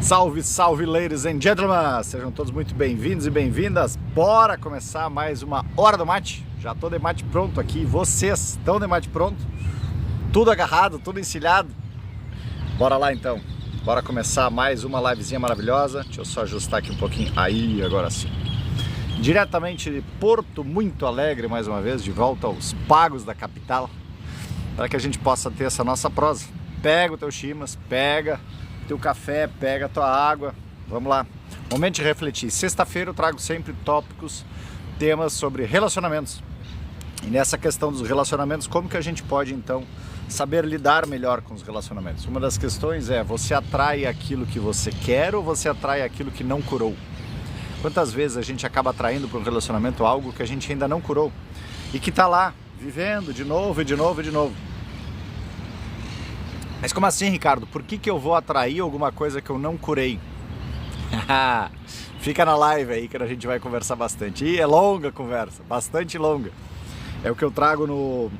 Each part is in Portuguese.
Salve, salve, ladies and gentlemen! Sejam todos muito bem-vindos e bem-vindas. Bora começar mais uma Hora do Mate. Já tô de mate pronto aqui. Vocês estão de mate pronto? Tudo agarrado, tudo encilhado? Bora lá então. Bora começar mais uma livezinha maravilhosa. Deixa eu só ajustar aqui um pouquinho. Aí, agora sim. Diretamente de Porto Muito Alegre, mais uma vez, de volta aos pagos da capital, para que a gente possa ter essa nossa prosa. Pega o teu chimas, pega teu café, pega a tua água, vamos lá. Momento de refletir. Sexta-feira eu trago sempre tópicos, temas sobre relacionamentos. E nessa questão dos relacionamentos, como que a gente pode então saber lidar melhor com os relacionamentos? Uma das questões é, você atrai aquilo que você quer ou você atrai aquilo que não curou? Quantas vezes a gente acaba atraindo para um relacionamento algo que a gente ainda não curou e que está lá, vivendo de novo e de novo e de novo? Mas como assim, Ricardo? Por que eu vou atrair alguma coisa que eu não curei? Fica na live aí que a gente vai conversar bastante. E é longa a conversa, bastante longa. É o que eu trago no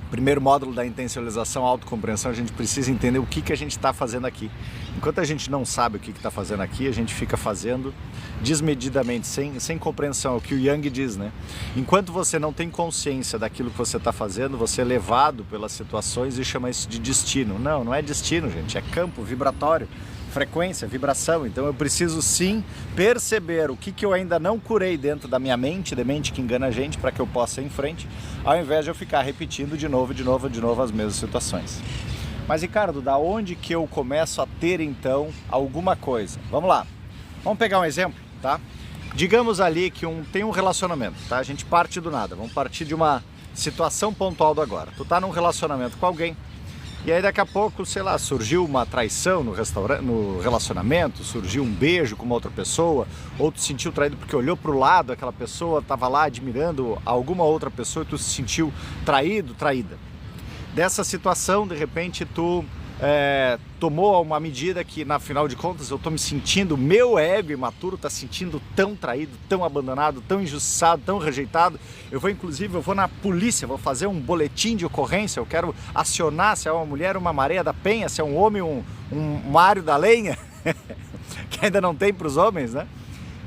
primeiro módulo da intencionalização, autocompreensão. A gente precisa entender o que a gente está fazendo aqui. Enquanto a gente não sabe o que está fazendo aqui, a gente fica fazendo desmedidamente, sem compreensão. É o que o Jung diz, né? Enquanto você não tem consciência daquilo que você está fazendo, você é levado pelas situações e chama isso de destino. Não, não é destino, gente. É campo vibratório, frequência, vibração. Então eu preciso sim perceber o que eu ainda não curei dentro da minha mente, de mente que engana a gente, para que eu possa ir em frente, ao invés de eu ficar repetindo de novo as mesmas situações. Mas Ricardo, da onde que eu começo a ter então alguma coisa? Vamos lá, vamos pegar um exemplo, tá? Digamos ali que tem um relacionamento, tá? A gente parte do nada, vamos partir de uma situação pontual do agora. Tu tá num relacionamento com alguém, e aí daqui a pouco, sei lá, surgiu uma traição no relacionamento, surgiu um beijo com uma outra pessoa, ou tu se sentiu traído porque olhou para o lado, aquela pessoa estava lá admirando alguma outra pessoa e tu se sentiu traído, traída. Dessa situação, de repente, tu tomou uma medida que, na final de contas, eu estou me sentindo, meu ego imaturo está se sentindo tão traído, tão abandonado, tão injustiçado, tão rejeitado. Eu vou na polícia, vou fazer um boletim de ocorrência, eu quero acionar, se é uma mulher, uma Maria da Penha, se é um homem, um Mário da Lenha, que ainda não tem para os homens, né?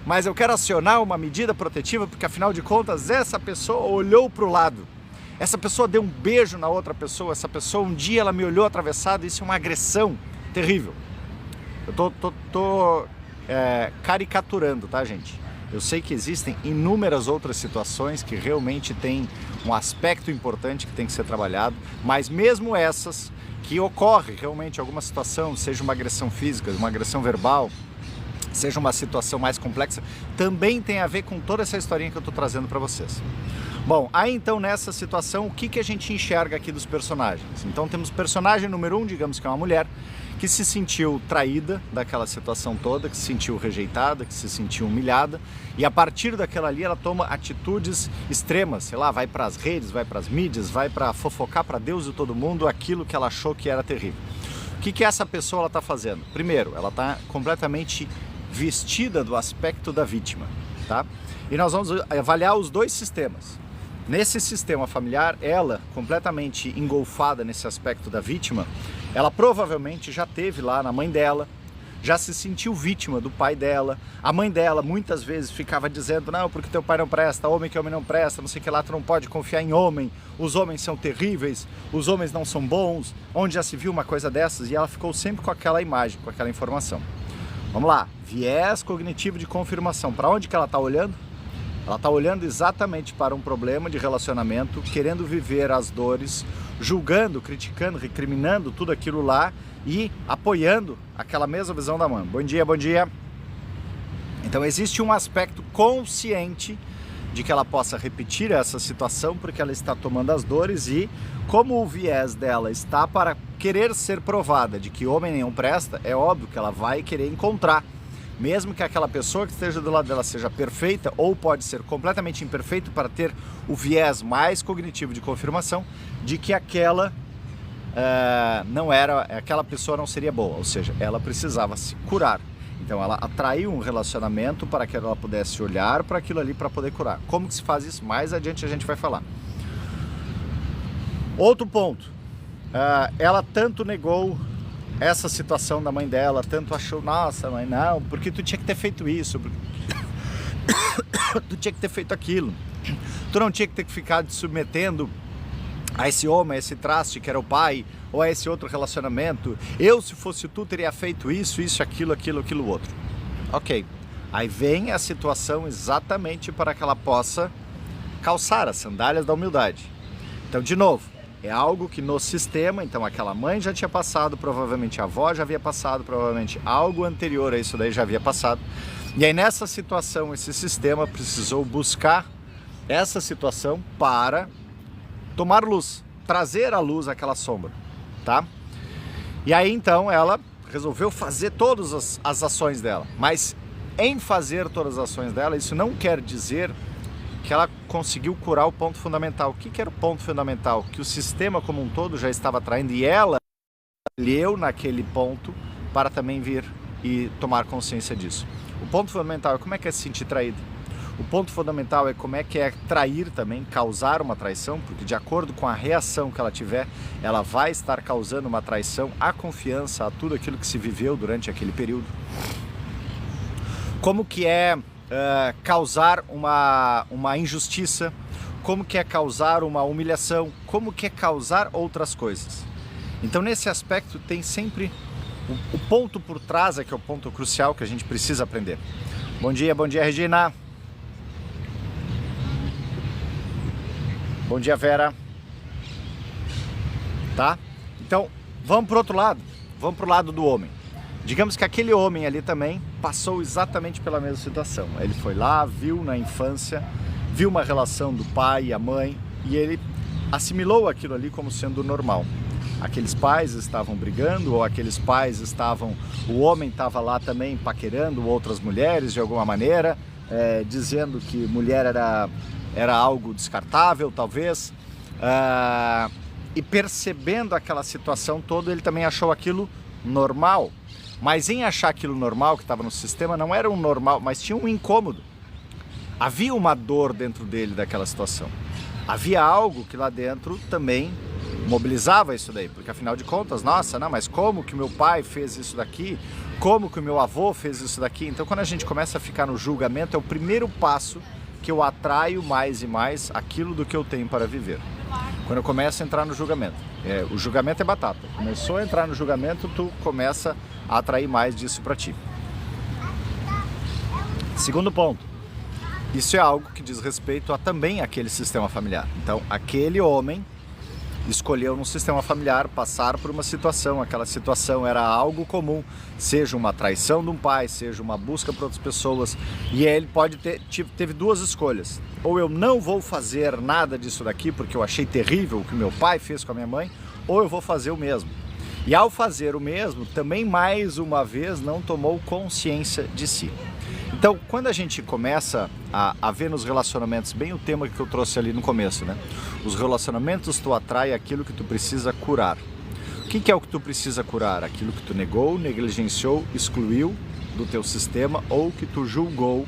Mas eu quero acionar uma medida protetiva, porque, afinal de contas, essa pessoa olhou para o lado. Essa pessoa deu um beijo na outra pessoa, essa pessoa um dia ela me olhou atravessado, isso é uma agressão terrível. Eu tô caricaturando, tá, gente? Eu sei que existem inúmeras outras situações que realmente têm um aspecto importante que tem que ser trabalhado, mas mesmo essas que ocorre realmente alguma situação, seja uma agressão física, uma agressão verbal, seja uma situação mais complexa, também tem a ver com toda essa historinha que eu tô trazendo para vocês. Bom, aí então nessa situação, o que a gente enxerga aqui dos personagens? Então temos personagem número 1, digamos que é uma mulher, que se sentiu traída daquela situação toda, que se sentiu rejeitada, que se sentiu humilhada, e a partir daquela ali ela toma atitudes extremas, sei lá, vai para as redes, vai para as mídias, vai para fofocar para Deus e todo mundo aquilo que ela achou que era terrível. O que essa pessoa está fazendo? Primeiro, ela está completamente vestida do aspecto da vítima, tá? E nós vamos avaliar os dois sistemas. Nesse sistema familiar, ela, completamente engolfada nesse aspecto da vítima, ela provavelmente já teve lá na mãe dela, já se sentiu vítima do pai dela. A mãe dela muitas vezes ficava dizendo, não, porque teu pai não presta, homem que homem não presta, não sei o que lá, tu não pode confiar em homem, os homens são terríveis, os homens não são bons, onde já se viu uma coisa dessas, e ela ficou sempre com aquela imagem, com aquela informação. Vamos lá, viés cognitivo de confirmação, para onde que ela está olhando? Ela está olhando exatamente para um problema de relacionamento, querendo viver as dores, julgando, criticando, recriminando tudo aquilo lá e apoiando aquela mesma visão da mãe. Bom dia, bom dia. Então existe um aspecto consciente de que ela possa repetir essa situação porque ela está tomando as dores e como o viés dela está para querer ser provada de que homem nenhum presta, é óbvio que ela vai querer encontrar. Mesmo que aquela pessoa que esteja do lado dela seja perfeita, ou pode ser completamente imperfeito para ter o viés mais cognitivo de confirmação de que aquela pessoa não seria boa, ou seja, ela precisava se curar. Então ela atraiu um relacionamento para que ela pudesse olhar para aquilo ali para poder curar. Como que se faz isso? Mais adiante a gente vai falar. Outro ponto, ela tanto negou essa situação da mãe dela, tanto achou, nossa mãe, não, porque tu tinha que ter feito isso, tu tinha que ter feito aquilo, tu não tinha que ter ficado te submetendo a esse homem, a esse traste que era o pai, ou a esse outro relacionamento, eu se fosse tu teria feito isso, aquilo, outro. Ok, aí vem a situação exatamente para que ela possa calçar as sandálias da humildade. Então, de novo, é algo que no sistema, então aquela mãe já tinha passado, provavelmente a avó já havia passado, provavelmente algo anterior a isso daí já havia passado. E aí nessa situação, esse sistema precisou buscar essa situação para tomar luz, trazer à luz aquela sombra, tá? E aí então ela resolveu fazer todas as ações dela, mas em fazer todas as ações dela, isso não quer dizer que ela conseguiu curar o ponto fundamental. O que era o ponto fundamental? Que o sistema como um todo já estava atraindo e ela escolheu naquele ponto para também vir e tomar consciência disso. O ponto fundamental é como é que é se sentir traído. O ponto fundamental é como é que é trair também, causar uma traição, porque de acordo com a reação que ela tiver, ela vai estar causando uma traição à confiança, a tudo aquilo que se viveu durante aquele período. Como que é causar uma injustiça, como que é causar uma humilhação, como que é causar outras coisas. Então nesse aspecto tem sempre o ponto por trás, que é o ponto crucial que a gente precisa aprender. Bom dia Regina. Bom dia Vera. Tá? Então vamos para o outro lado, vamos para o lado do homem. Digamos que aquele homem ali também passou exatamente pela mesma situação. Ele foi lá, viu na infância, viu uma relação do pai e a mãe e ele assimilou aquilo ali como sendo normal. Aqueles pais estavam brigando ou aqueles pais o homem estava lá também paquerando outras mulheres de alguma maneira, dizendo que mulher era algo descartável talvez, e percebendo aquela situação toda ele também achou aquilo normal. Mas em achar aquilo normal que estava no sistema, não era um normal, mas tinha um incômodo. Havia uma dor dentro dele daquela situação. Havia algo que lá dentro também mobilizava isso daí, porque afinal de contas, nossa, não, mas como que meu pai fez isso daqui? Como que o meu avô fez isso daqui? Então quando a gente começa a ficar no julgamento, é o primeiro passo que eu atraio mais e mais aquilo do que eu tenho para viver. Quando eu começo a entrar no julgamento. O julgamento é batata. Começou a entrar no julgamento, tu começa a atrair mais disso para ti. Segundo ponto. Isso é algo que diz respeito a também aquele sistema familiar. Então, aquele homem escolheu no sistema familiar passar por uma situação. Aquela situação era algo comum, seja uma traição de um pai, seja uma busca por outras pessoas. E ele teve duas escolhas. Ou eu não vou fazer nada disso daqui porque eu achei terrível o que meu pai fez com a minha mãe, ou eu vou fazer o mesmo. E ao fazer o mesmo, também mais uma vez não tomou consciência de si. Então, quando a gente começa a ver nos relacionamentos, bem o tema que eu trouxe ali no começo, né? Os relacionamentos tu atrai aquilo que tu precisa curar. O que é o que tu precisa curar? Aquilo que tu negou, negligenciou, excluiu do teu sistema ou que tu julgou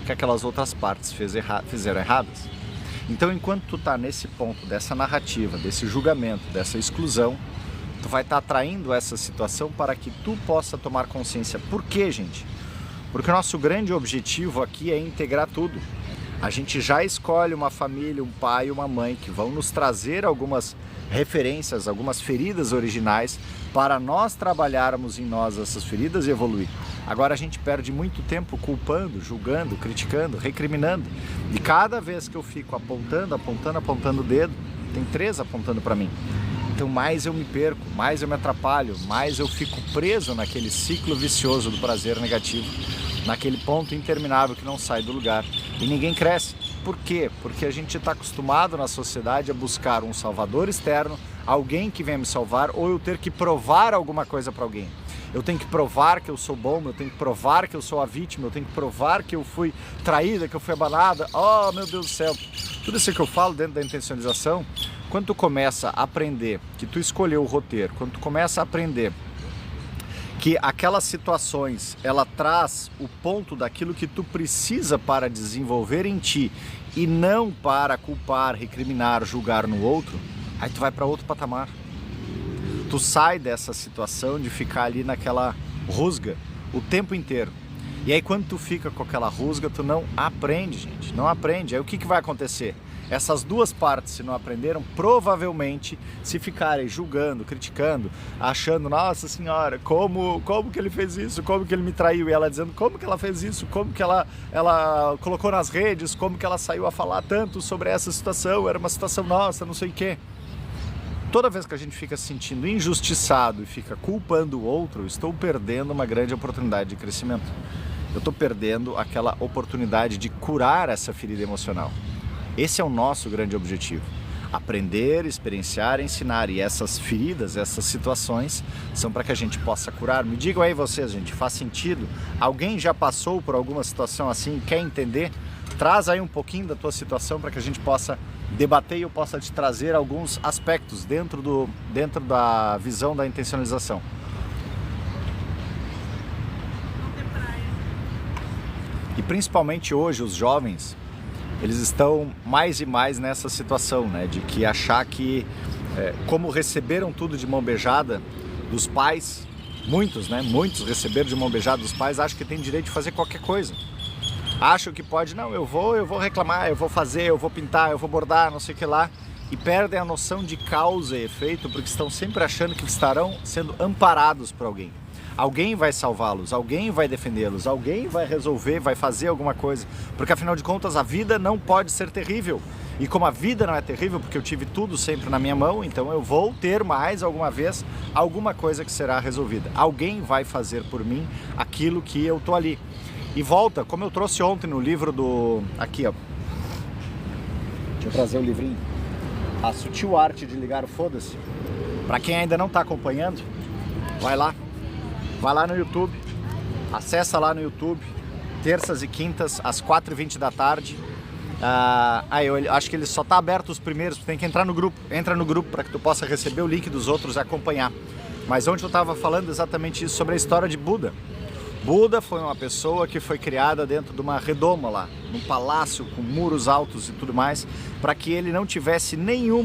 que aquelas outras partes fizeram erradas. Então, enquanto tu tá nesse ponto dessa narrativa, desse julgamento, dessa exclusão, tu vai estar atraindo essa situação para que tu possa tomar consciência. Por quê, gente? Porque o nosso grande objetivo aqui é integrar tudo. A gente já escolhe uma família, um pai e uma mãe que vão nos trazer algumas referências, algumas feridas originais para nós trabalharmos em nós essas feridas e evoluir. Agora a gente perde muito tempo culpando, julgando, criticando, recriminando. E cada vez que eu fico apontando o dedo, tem 3 apontando para mim. Então mais eu me perco, mais eu me atrapalho, mais eu fico preso naquele ciclo vicioso do prazer negativo, naquele ponto interminável que não sai do lugar e ninguém cresce. Por quê? Porque a gente está acostumado na sociedade a buscar um salvador externo, alguém que venha me salvar, ou eu ter que provar alguma coisa para alguém. Eu tenho que provar que eu sou bom, eu tenho que provar que eu sou a vítima, eu tenho que provar que eu fui traída, que eu fui abanada. Oh, meu Deus do céu! Tudo isso que eu falo dentro da intencionalização, quando tu começa a aprender que tu escolheu o roteiro, quando tu começa a aprender que aquelas situações, ela traz o ponto daquilo que tu precisa para desenvolver em ti e não para culpar, recriminar, julgar no outro, aí tu vai para outro patamar. tu sai dessa situação de ficar ali naquela rusga o tempo inteiro. E aí quando tu fica com aquela rusga, tu não aprende, gente, não aprende. Aí o que vai acontecer? Essas duas partes, se não aprenderam, provavelmente se ficarem julgando, criticando, achando, nossa senhora, como que ele fez isso, como que ele me traiu, e ela dizendo como que ela fez isso, como que ela colocou nas redes, como que ela saiu a falar tanto sobre essa situação, era uma situação nossa, não sei o quê. Toda vez que a gente fica se sentindo injustiçado e fica culpando o outro, eu estou perdendo uma grande oportunidade de crescimento. Eu estou perdendo aquela oportunidade de curar essa ferida emocional. Esse é o nosso grande objetivo. Aprender, experienciar, ensinar. E essas feridas, essas situações, são para que a gente possa curar. Me digam aí vocês, gente, faz sentido? Alguém já passou por alguma situação assim e quer entender? Traz aí um pouquinho da tua situação para que a gente possa debater e eu possa te trazer alguns aspectos dentro da visão da intencionalização. E principalmente hoje os jovens, eles estão mais e mais nessa situação, né, de que achar que, como receberam tudo de mão beijada dos pais, muitos receberam de mão beijada dos pais, acham que tem direito de fazer qualquer coisa. Acham que pode, não, eu vou reclamar, eu vou fazer, eu vou pintar, eu vou bordar, não sei o que lá, e perdem a noção de causa e efeito porque estão sempre achando que estarão sendo amparados por alguém. Alguém vai salvá-los, alguém vai defendê-los, alguém vai resolver, vai fazer alguma coisa. Porque afinal de contas a vida não pode ser terrível. E como a vida não é terrível, porque eu tive tudo sempre na minha mão, então eu vou ter mais alguma vez alguma coisa que será resolvida. Alguém vai fazer por mim aquilo que eu tô ali. E volta, como eu trouxe ontem no livro do... Aqui, ó. Deixa eu trazer o livrinho. A Sutil Arte de Ligar o Foda-se. Para quem ainda não está acompanhando, vai lá no YouTube, acessa lá no YouTube, terças e quintas, às 4h20 da tarde. Eu acho que ele só está aberto os primeiros, tu tem que entrar no grupo. Entra no grupo para que tu possa receber o link dos outros e acompanhar. Mas ontem eu estava falando exatamente isso, sobre a história de Buda. Buda foi uma pessoa que foi criada dentro de uma redoma lá, num palácio com muros altos e tudo mais, para que ele não tivesse nenhum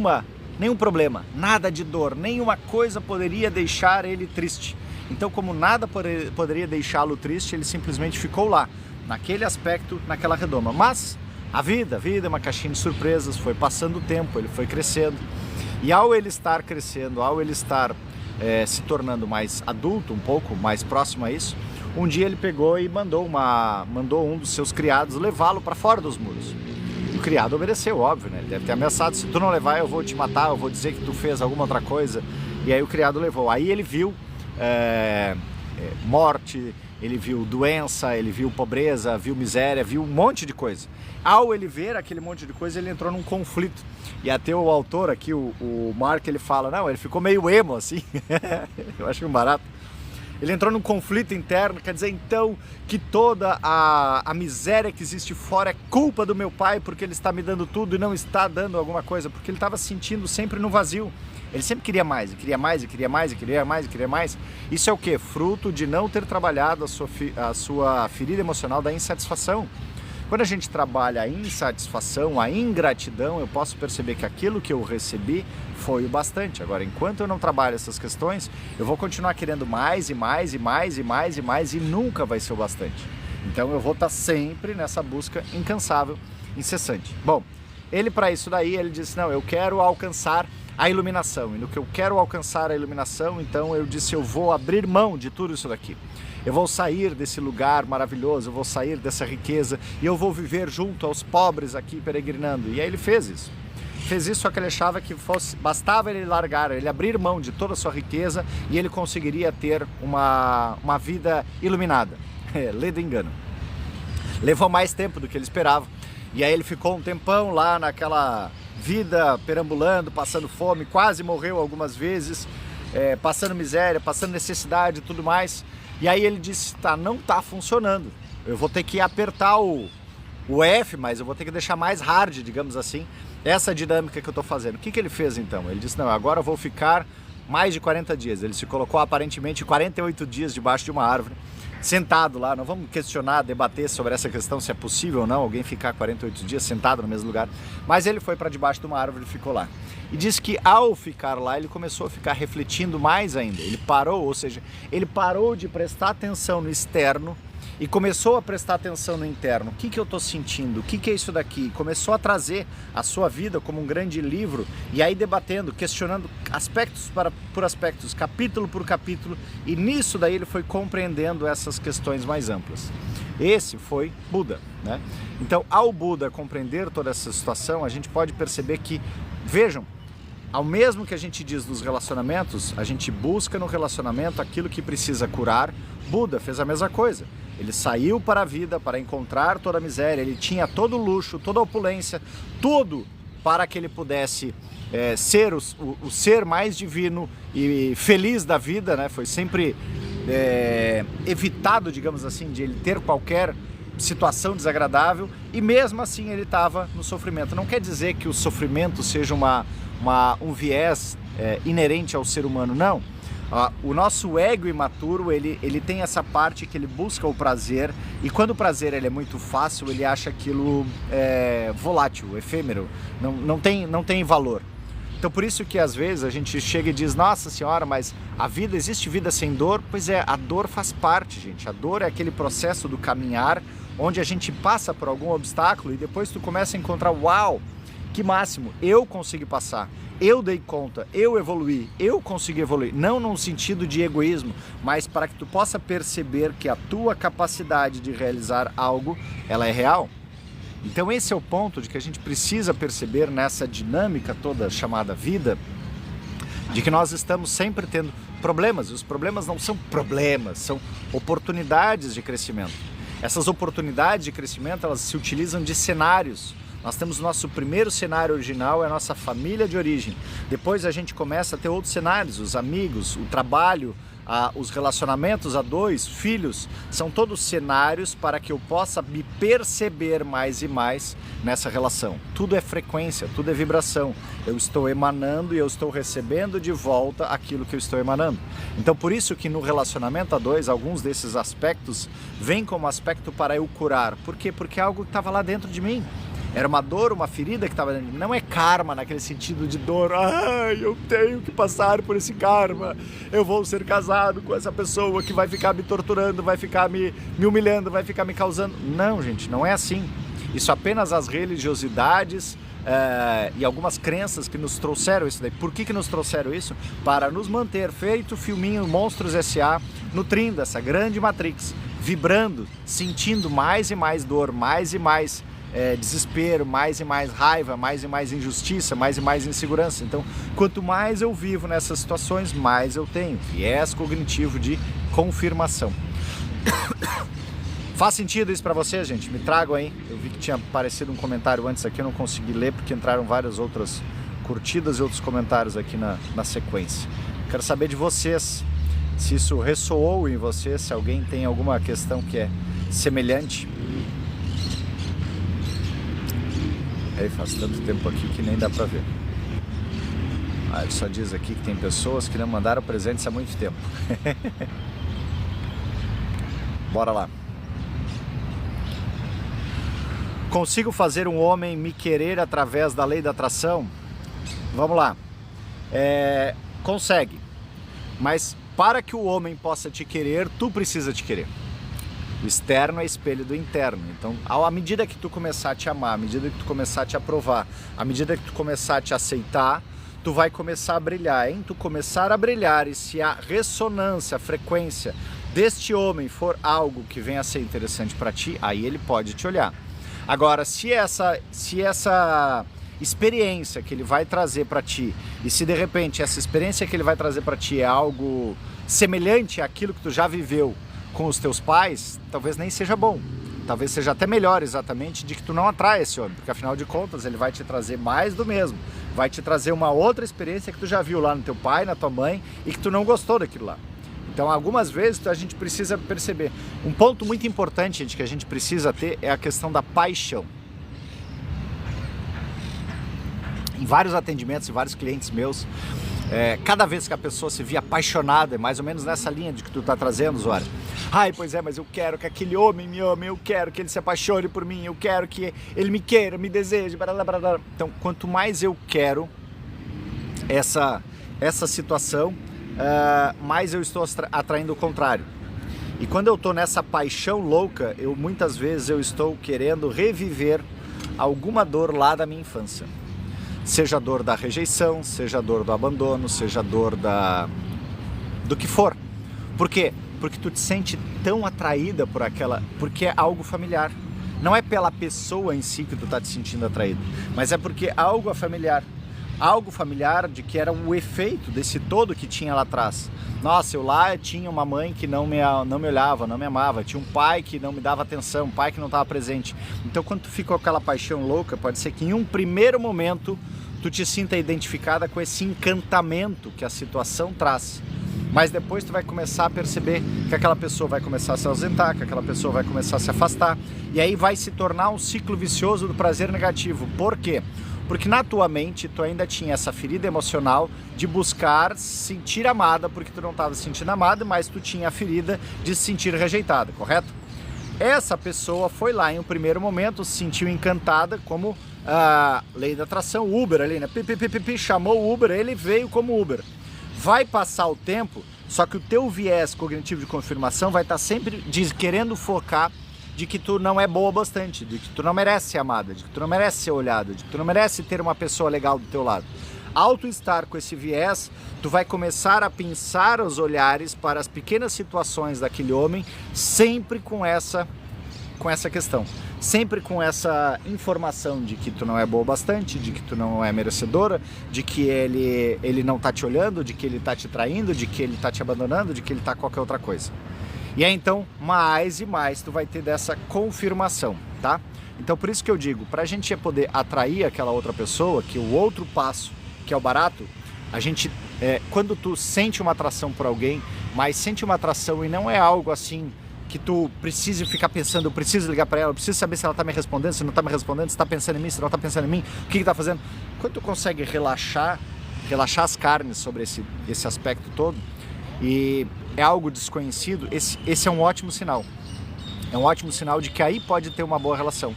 problema, nada de dor, nenhuma coisa poderia deixar ele triste. Então, como nada poderia deixá-lo triste, ele simplesmente ficou lá, naquele aspecto, naquela redoma. Mas a vida é uma caixinha de surpresas, foi passando o tempo, ele foi crescendo. E ao ele estar crescendo, ao ele estar se tornando mais adulto, um pouco mais próximo a isso, um dia ele pegou e mandou um dos seus criados levá-lo para fora dos muros. O criado obedeceu, óbvio, né? Ele deve ter ameaçado, se tu não levar eu vou te matar, eu vou dizer que tu fez alguma outra coisa. E aí o criado levou. Aí ele viu morte, ele viu doença, ele viu pobreza, viu miséria, viu um monte de coisa. Ao ele ver aquele monte de coisa, ele entrou num conflito. E até o autor aqui, o Mark, ele fala, não, ele ficou meio emo assim, eu acho um barato. Ele entrou num conflito interno, quer dizer então que toda a miséria que existe fora é culpa do meu pai porque ele está me dando tudo e não está dando alguma coisa, porque ele estava se sentindo sempre no vazio. Ele sempre queria mais, e queria mais, e queria mais, e queria mais, e queria mais. Isso é o quê? Fruto de não ter trabalhado a sua ferida emocional da insatisfação. Quando a gente trabalha a insatisfação, a ingratidão, eu posso perceber que aquilo que eu recebi foi o bastante. Agora, enquanto eu não trabalho essas questões, eu vou continuar querendo mais e mais e mais e mais e mais e nunca vai ser o bastante. Então eu vou estar sempre nessa busca incansável, incessante. Bom, ele para isso daí, ele disse, não, eu quero alcançar a iluminação. E no que eu quero alcançar a iluminação, então eu disse, eu vou abrir mão de tudo isso daqui. Eu vou sair desse lugar maravilhoso, eu vou sair dessa riqueza e eu vou viver junto aos pobres aqui peregrinando. E aí ele fez isso. Fez isso só que ele achava que bastava ele largar, ele abrir mão de toda a sua riqueza e ele conseguiria ter uma vida iluminada. Lê do engano. Levou mais tempo do que ele esperava. E aí ele ficou um tempão lá naquela vida perambulando, passando fome, quase morreu algumas vezes, passando miséria, passando necessidade e tudo mais. E aí ele disse, tá, não tá funcionando, eu vou ter que apertar o F, mas eu vou ter que deixar mais hard, digamos assim, essa dinâmica que eu tô fazendo. O que ele fez então? Ele disse, não, agora eu vou ficar mais de 40 dias. Ele se colocou aparentemente 48 dias debaixo de uma árvore, sentado lá, não vamos questionar, debater sobre essa questão, se é possível ou não alguém ficar 48 dias sentado no mesmo lugar, mas ele foi para debaixo de uma árvore e ficou lá. E diz que ao ficar lá, ele começou a ficar refletindo mais ainda, ele parou, ou seja, ele parou de prestar atenção no externo e começou a prestar atenção no interno. O que eu estou sentindo? O que é isso daqui? Começou a trazer a sua vida como um grande livro e aí debatendo, questionando aspectos por aspectos, capítulo por capítulo, e nisso daí ele foi compreendendo essas questões mais amplas. Esse foi Buda, né? Então, ao Buda compreender toda essa situação, a gente pode perceber que, vejam, ao mesmo que a gente diz dos relacionamentos, a gente busca no relacionamento aquilo que precisa curar. Buda fez a mesma coisa. Ele saiu para a vida para encontrar toda a miséria, ele tinha todo o luxo, toda a opulência, tudo para que ele pudesse ser o ser mais divino e feliz da vida, né? Foi sempre evitado, digamos assim, de ele ter qualquer situação desagradável, e mesmo assim ele estava no sofrimento. Não quer dizer que o sofrimento seja um viés inerente ao ser humano, não. O nosso ego imaturo, ele tem essa parte que ele busca o prazer, e quando o prazer ele é muito fácil, ele acha aquilo volátil, efêmero, não tem valor. Então por isso que às vezes a gente chega e diz, nossa senhora, mas existe vida sem dor? Pois é, a dor faz parte, gente. A dor é aquele processo do caminhar, onde a gente passa por algum obstáculo e depois tu começa a encontrar, uau, que máximo, eu consegui passar. Eu dei conta, eu evoluí, eu consegui evoluir, não num sentido de egoísmo, mas para que tu possa perceber que a tua capacidade de realizar algo, ela é real. Então esse é o ponto de que a gente precisa perceber nessa dinâmica toda chamada vida, de que nós estamos sempre tendo problemas, e os problemas não são problemas, são oportunidades de crescimento. Essas oportunidades de crescimento, elas se utilizam de cenários. Nós temos o nosso primeiro cenário original, é a nossa família de origem. Depois a gente começa a ter outros cenários, os amigos, o trabalho, os relacionamentos a dois, filhos. São todos cenários para que eu possa me perceber mais e mais nessa relação. Tudo é frequência, tudo é vibração. Eu estou emanando e eu estou recebendo de volta aquilo que eu estou emanando. Então por isso que no relacionamento a dois, alguns desses aspectos vêm como aspecto para eu curar. Por quê? Porque é algo que estava lá dentro de mim. Era uma dor, uma ferida que estava dentro de mim. Não é karma naquele sentido de dor. Ai, eu tenho que passar por esse karma. Eu vou ser casado com essa pessoa que vai ficar me torturando, vai ficar me humilhando, vai ficar me causando. Não, gente, não é assim. Isso apenas as religiosidades e algumas crenças que nos trouxeram isso daí. Por que nos trouxeram isso? Para nos manter feito o filminho Monstros S.A. nutrindo essa grande matrix, vibrando, sentindo mais e mais dor, mais e mais desespero, mais e mais raiva, mais e mais injustiça, mais e mais insegurança. Então, quanto mais eu vivo nessas situações, mais eu tenho viés cognitivo de confirmação. Faz sentido isso para vocês, gente? Me tragam aí. Eu vi que tinha aparecido um comentário antes aqui, eu não consegui ler porque entraram várias outras curtidas e outros comentários aqui na sequência. Quero saber de vocês, se isso ressoou em vocês, se alguém tem alguma questão que é semelhante. Aí faz tanto tempo aqui que nem dá pra ver. Ele só diz aqui que tem pessoas que não mandaram presentes há muito tempo. Bora lá. Consigo fazer um homem me querer através da lei da atração? Vamos lá. Consegue. Mas para que o homem possa te querer, tu precisa te querer. O externo é espelho do interno. Então, à medida que tu começar a te amar, à medida que tu começar a te aprovar, à medida que tu começar a te aceitar, tu vai começar a brilhar. Em tu começar a brilhar, e se a ressonância, a frequência deste homem for algo que venha a ser interessante para ti, aí ele pode te olhar. Agora, se essa experiência que ele vai trazer para ti, e se de repente essa experiência que ele vai trazer para ti é algo semelhante àquilo que tu já viveu com os teus pais, talvez nem seja bom. Talvez seja até melhor exatamente de que tu não atrai esse homem, porque afinal de contas ele vai te trazer mais do mesmo. Vai te trazer uma outra experiência que tu já viu lá no teu pai, na tua mãe, e que tu não gostou daquilo lá. Então algumas vezes a gente precisa perceber. Um ponto muito importante, gente, que a gente precisa ter é a questão da paixão. Em vários atendimentos e vários clientes meus, Cada vez que a pessoa se via apaixonada, é mais ou menos nessa linha de que tu tá trazendo, Zória. Ai, pois é, mas eu quero que aquele homem me ame, eu quero que ele se apaixone por mim, eu quero que ele me queira, me deseje, blá, blá, blá, blá. Então, quanto mais eu quero essa situação, mais eu estou atraindo o contrário. E quando eu estou nessa paixão louca, muitas vezes eu estou querendo reviver alguma dor lá da minha infância. Seja a dor da rejeição, seja a dor do abandono, seja a dor do que for. Por quê? Porque tu te sente tão atraída porque é algo familiar. Não é pela pessoa em si que tu tá te sentindo atraído, mas é porque algo é familiar. Algo familiar de que era o efeito desse todo que tinha lá atrás. Nossa, eu lá tinha uma mãe que não me olhava, não me amava, tinha um pai que não me dava atenção, um pai que não estava presente. Então quando tu fica com aquela paixão louca, pode ser que em um primeiro momento tu te sinta identificada com esse encantamento que a situação traz. Mas depois tu vai começar a perceber que aquela pessoa vai começar a se ausentar, que aquela pessoa vai começar a se afastar. E aí vai se tornar um ciclo vicioso do prazer negativo. Por quê? Porque na tua mente tu ainda tinha essa ferida emocional de buscar se sentir amada, porque tu não estava se sentindo amada, mas tu tinha a ferida de se sentir rejeitada, correto? Essa pessoa foi lá em um primeiro momento, se sentiu encantada, como a lei da atração, Uber ali, né? Chamou o Uber, ele veio como Uber. Vai passar o tempo, só que o teu viés cognitivo de confirmação vai estar sempre querendo focar de que tu não é boa bastante, de que tu não merece ser amada, de que tu não merece ser olhada, de que tu não merece ter uma pessoa legal do teu lado. Ao tu estar com esse viés, tu vai começar a pensar os olhares para as pequenas situações daquele homem, sempre com essa questão, sempre com essa informação de que tu não é boa bastante, de que tu não é merecedora, de que ele não tá te olhando, de que ele tá te traindo, de que ele tá te abandonando, de que ele tá qualquer outra coisa. E aí então, mais e mais tu vai ter dessa confirmação, tá? Então por isso que eu digo, pra gente poder atrair aquela outra pessoa, que o outro passo, que é o barato, a gente, quando tu sente uma atração por alguém, mas sente uma atração e não é algo assim que tu precise ficar pensando, eu preciso ligar pra ela, eu preciso saber se ela tá me respondendo, se não tá me respondendo, se tá pensando em mim, se não tá pensando em mim, o que tá fazendo. Quando tu consegue relaxar as carnes sobre esse aspecto todo, e é algo desconhecido, esse é um ótimo sinal. É um ótimo sinal de que aí pode ter uma boa relação.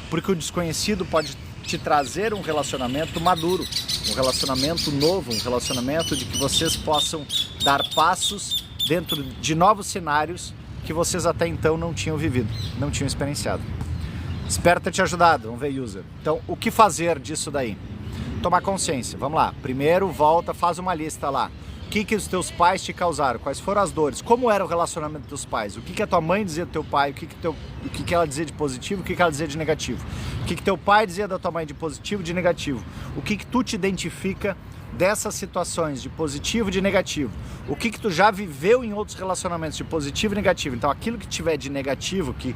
Porque o desconhecido pode te trazer um relacionamento maduro, um relacionamento novo, um relacionamento de que vocês possam dar passos dentro de novos cenários que vocês até então não tinham vivido, não tinham experienciado. Espero ter te ajudado, vamos ver, user. Então, o que fazer disso daí? Tomar consciência, vamos lá. Primeiro, volta, faz uma lista lá. O que os teus pais te causaram? Quais foram as dores? Como era o relacionamento dos teus pais? O que a tua mãe dizia do teu pai? O que ela dizia de positivo? O que ela dizia de negativo? O que teu pai dizia da tua mãe de positivo e de negativo? O que tu te identifica dessas situações de positivo e de negativo? O que tu já viveu em outros relacionamentos de positivo e negativo? Então aquilo que tiver de negativo, que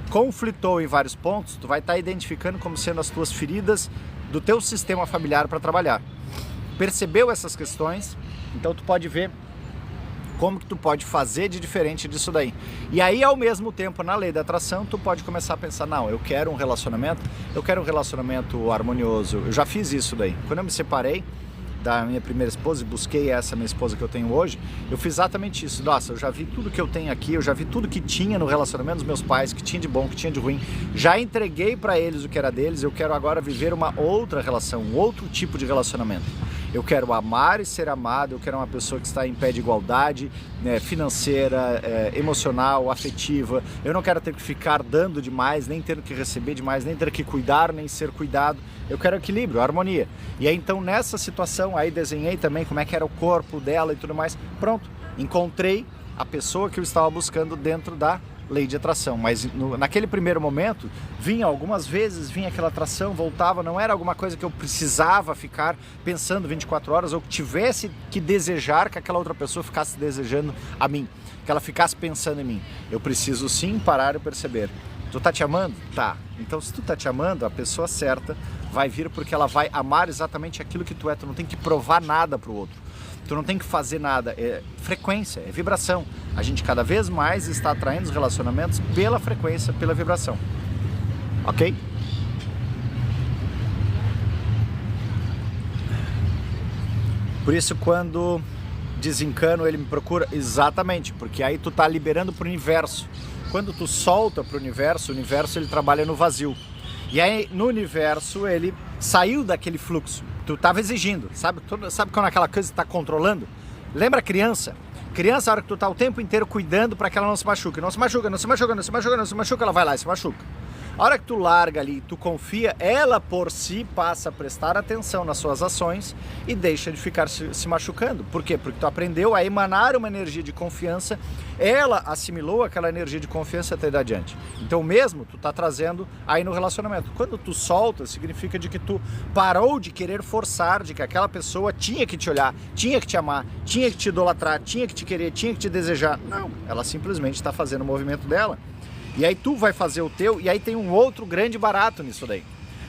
conflitou em vários pontos, tu vai estar identificando como sendo as tuas feridas do teu sistema familiar para trabalhar. Percebeu essas questões? Então tu pode ver como que tu pode fazer de diferente disso daí. E aí, ao mesmo tempo, na lei da atração, tu pode começar a pensar, não, eu quero um relacionamento harmonioso. Eu já fiz isso daí. Quando eu me separei da minha primeira esposa e busquei essa minha esposa que eu tenho hoje, eu fiz exatamente isso. Nossa, eu já vi tudo que eu tenho aqui, eu já vi tudo que tinha no relacionamento dos meus pais, que tinha de bom, que tinha de ruim. Já entreguei para eles o que era deles, eu quero agora viver uma outra relação, um outro tipo de relacionamento. Eu quero amar e ser amado, eu quero uma pessoa que está em pé de igualdade, né, financeira, emocional, afetiva. Eu não quero ter que ficar dando demais, nem ter que receber demais, nem ter que cuidar, nem ser cuidado. Eu quero equilíbrio, harmonia. E aí então nessa situação, aí desenhei também como é que era o corpo dela e tudo mais. Pronto, encontrei a pessoa que eu estava buscando dentro da lei de atração, mas naquele primeiro momento vinha algumas vezes, vinha aquela atração, voltava, não era alguma coisa que eu precisava ficar pensando 24 horas ou que tivesse que desejar que aquela outra pessoa ficasse desejando a mim, que ela ficasse pensando em mim. Eu preciso sim parar e perceber. Tu tá te amando? Tá. Então se tu tá te amando, a pessoa certa vai vir porque ela vai amar exatamente aquilo que tu é. Tu não tem que provar nada pro outro. Tu não tem que fazer nada, é frequência, é vibração. A gente cada vez mais está atraindo os relacionamentos pela frequência, pela vibração. Ok? Por isso, quando desencano, ele me procura exatamente, porque aí tu tá liberando pro universo. Quando tu solta pro universo, o universo ele trabalha no vazio. E aí no universo ele saiu daquele fluxo. Tu tava exigindo, sabe quando aquela coisa tu tá controlando? Lembra a criança? Criança, a hora que tu tá o tempo inteiro cuidando para que ela não se machuque. Não se machuca, não se machuca, não se machuca, não se machuca, ela vai lá e se machuca. A hora que tu larga ali, tu confia, ela por si passa a prestar atenção nas suas ações e deixa de ficar se machucando. Por quê? Porque tu aprendeu a emanar uma energia de confiança, ela assimilou aquela energia de confiança até ir adiante. Então mesmo tu tá trazendo aí no relacionamento. Quando tu solta, significa de que tu parou de querer forçar, de que aquela pessoa tinha que te olhar, tinha que te amar, tinha que te idolatrar, tinha que te querer, tinha que te desejar. Não, ela simplesmente está fazendo o movimento dela. E aí tu vai fazer o teu, e aí tem um outro grande barato nisso daí.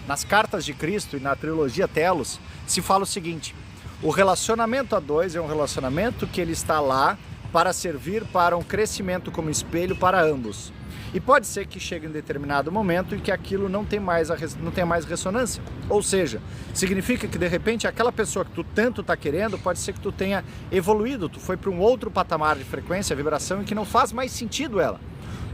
Nas cartas de Cristo e na trilogia Telos, se fala o seguinte: o relacionamento a dois é um relacionamento que ele está lá para servir para um crescimento como espelho para ambos. E pode ser que chegue em determinado momento e que aquilo não tenha mais ressonância. Ou seja, significa que de repente aquela pessoa que tu tanto está querendo, pode ser que tu tenha evoluído, tu foi para um outro patamar de frequência, vibração, e que não faz mais sentido ela.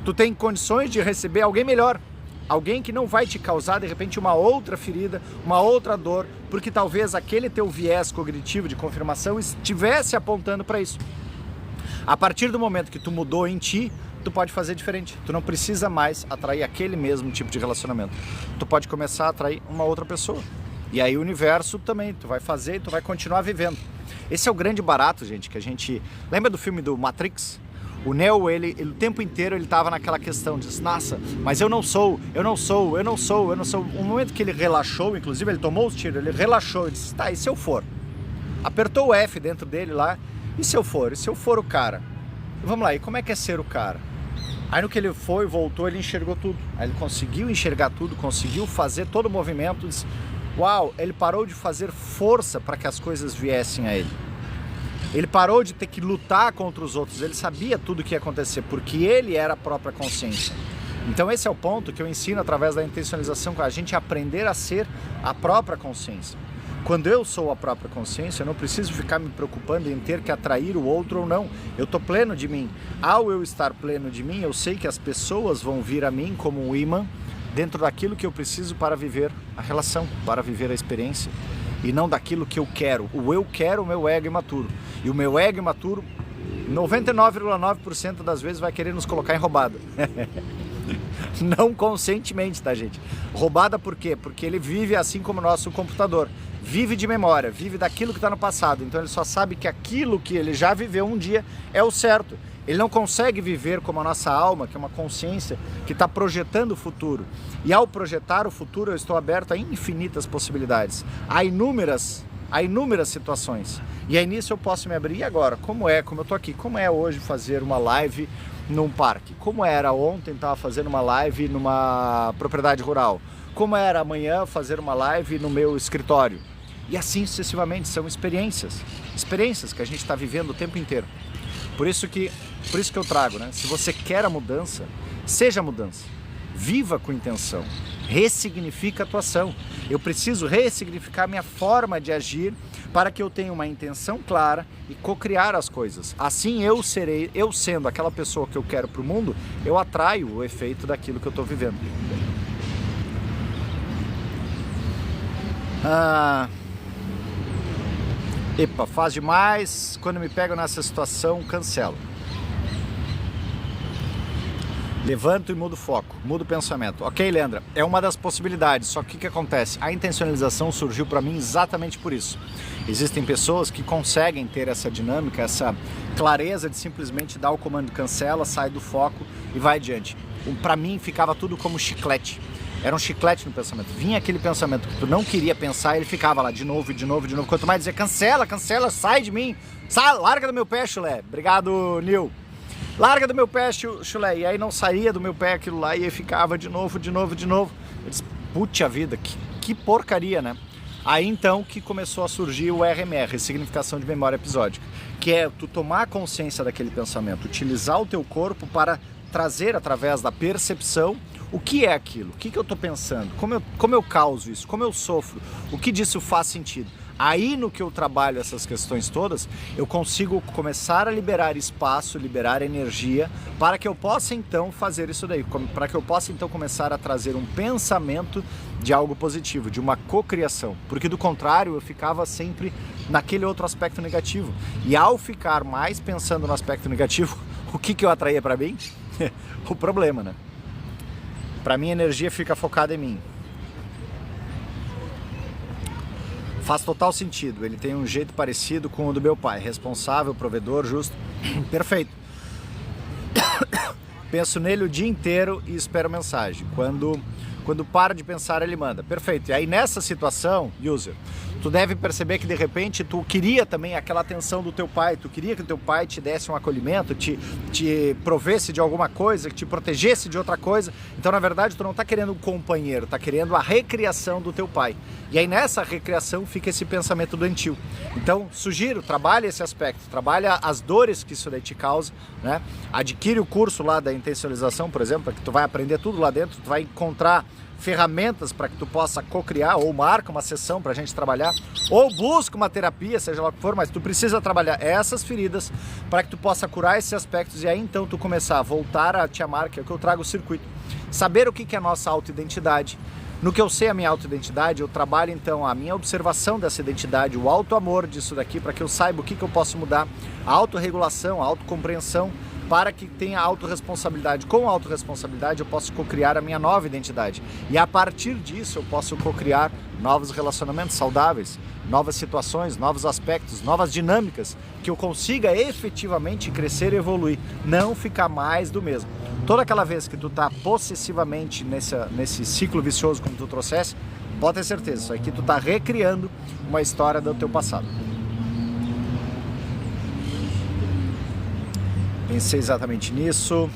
Tu tem condições de receber alguém melhor, alguém que não vai te causar de repente uma outra ferida, uma outra dor, porque talvez aquele teu viés cognitivo de confirmação estivesse apontando para isso. A partir do momento que tu mudou em ti, tu pode fazer diferente. Tu não precisa mais atrair aquele mesmo tipo de relacionamento. Tu pode começar a atrair uma outra pessoa. E aí o universo também, tu vai fazer e tu vai continuar vivendo. Esse é o grande barato, gente, que a gente... Lembra do filme do Matrix? O Neo, ele o tempo inteiro ele estava naquela questão de, nossa, mas eu não sou. O momento que ele relaxou, inclusive ele tomou os tiros, ele relaxou e disse, tá, e se eu for? Apertou o F dentro dele lá, e se eu for? E se eu for o cara? Vamos lá, e como é que é ser o cara? Aí no que ele foi, voltou, ele enxergou tudo. Aí ele conseguiu enxergar tudo, conseguiu fazer todo o movimento, disse, uau, ele parou de fazer força para que as coisas viessem a ele. Ele parou de ter que lutar contra os outros, ele sabia tudo o que ia acontecer, porque ele era a própria consciência. Então esse é o ponto que eu ensino através da intencionalização, a gente aprender a ser a própria consciência. Quando eu sou a própria consciência, eu não preciso ficar me preocupando em ter que atrair o outro ou não. Eu estou pleno de mim. Ao eu estar pleno de mim, eu sei que as pessoas vão vir a mim como um imã dentro daquilo que eu preciso para viver a relação, para viver a experiência. E não daquilo que eu quero. O eu quero, o meu ego imaturo. E o meu ego imaturo, 99,9% das vezes vai querer nos colocar em roubada. Não conscientemente, tá, gente? Roubada por quê? Porque ele vive assim como o nosso computador. Vive de memória, vive daquilo que está no passado. Então ele só sabe que aquilo que ele já viveu um dia é o certo. Ele não consegue viver como a nossa alma, que é uma consciência que está projetando o futuro. E ao projetar o futuro, eu estou aberto a infinitas possibilidades, a inúmeras situações. E aí nisso eu posso me abrir. E agora? Como eu estou aqui, como é hoje fazer uma live num parque? Como era ontem estava fazendo uma live numa propriedade rural? Como era amanhã fazer uma live no meu escritório? E assim sucessivamente, são experiências que a gente está vivendo o tempo inteiro. Por isso que eu trago, né? Se você quer a mudança, seja a mudança. Viva com intenção. Ressignifica a tua ação. Eu preciso ressignificar minha forma de agir para que eu tenha uma intenção clara e co-criar as coisas. Assim eu sendo aquela pessoa que eu quero para o mundo, eu atraio o efeito daquilo que eu estou vivendo. Faz demais, quando me pego nessa situação, cancelo. Levanto e mudo o foco, mudo o pensamento. Ok, Leandra, é uma das possibilidades, só que o que acontece? A intencionalização surgiu para mim exatamente por isso. Existem pessoas que conseguem ter essa dinâmica, essa clareza de simplesmente dar o comando cancela, sai do foco e vai adiante. Para mim ficava tudo como chiclete. Era um chiclete no pensamento. Vinha aquele pensamento que tu não queria pensar, ele ficava lá de novo. Quanto mais dizer, cancela, sai de mim. Sai, larga do meu pé, chulé. Obrigado, Nil. Larga do meu pé, chulé. E aí não saía do meu pé aquilo lá e aí ficava de novo. Eu disse, putz a vida, que porcaria, né? Aí então que começou a surgir o RMR, Ressignificação de Memória Episódica, que é tu tomar consciência daquele pensamento, utilizar o teu corpo para trazer através da percepção o que é aquilo, o que eu estou pensando, como eu causo isso, como eu sofro, o que disso faz sentido. Aí no que eu trabalho essas questões todas, eu consigo começar a liberar espaço, liberar energia, para que eu possa então fazer isso daí, para que eu possa então começar a trazer um pensamento de algo positivo, de uma cocriação, porque do contrário eu ficava sempre naquele outro aspecto negativo. E ao ficar mais pensando no aspecto negativo, o que eu atraía para mim? O problema, né? Para mim a energia fica focada em mim. Faz total sentido, ele tem um jeito parecido com o do meu pai, responsável, provedor, justo, perfeito. Penso nele o dia inteiro e espero mensagem. Quando para de pensar, ele manda. Perfeito. E aí nessa situação, user, tu deve perceber que de repente tu queria também aquela atenção do teu pai, tu queria que o teu pai te desse um acolhimento, te provesse de alguma coisa, que te protegesse de outra coisa. Então, na verdade, tu não tá querendo um companheiro, tá querendo a recriação do teu pai. E aí nessa recriação fica esse pensamento doentio. Então, sugiro, trabalha esse aspecto, trabalha as dores que isso daí te causa, né? Adquire o curso lá da intencionalização, por exemplo, que tu vai aprender tudo lá dentro, tu vai encontrar ferramentas para que tu possa co-criar, ou marca uma sessão para a gente trabalhar, ou busca uma terapia, seja lá o que for, mas tu precisa trabalhar essas feridas para que tu possa curar esses aspectos e aí então tu começar a voltar a te amar, que é o que eu trago o circuito. Saber o que é a nossa autoidentidade. No que eu sei a minha autoidentidade, eu trabalho então a minha observação dessa identidade, o auto-amor disso daqui, para que eu saiba o que eu posso mudar, a autorregulação, a autocompreensão, para que tenha autorresponsabilidade. Com a autorresponsabilidade eu posso co-criar a minha nova identidade. E a partir disso eu posso co-criar novos relacionamentos saudáveis, novas situações, novos aspectos, novas dinâmicas, que eu consiga efetivamente crescer e evoluir, não ficar mais do mesmo. Toda aquela vez que tu está possessivamente nesse ciclo vicioso como tu trouxesse, pode ter certeza, isso aqui tu está recriando uma história do teu passado. Pensei exatamente nisso.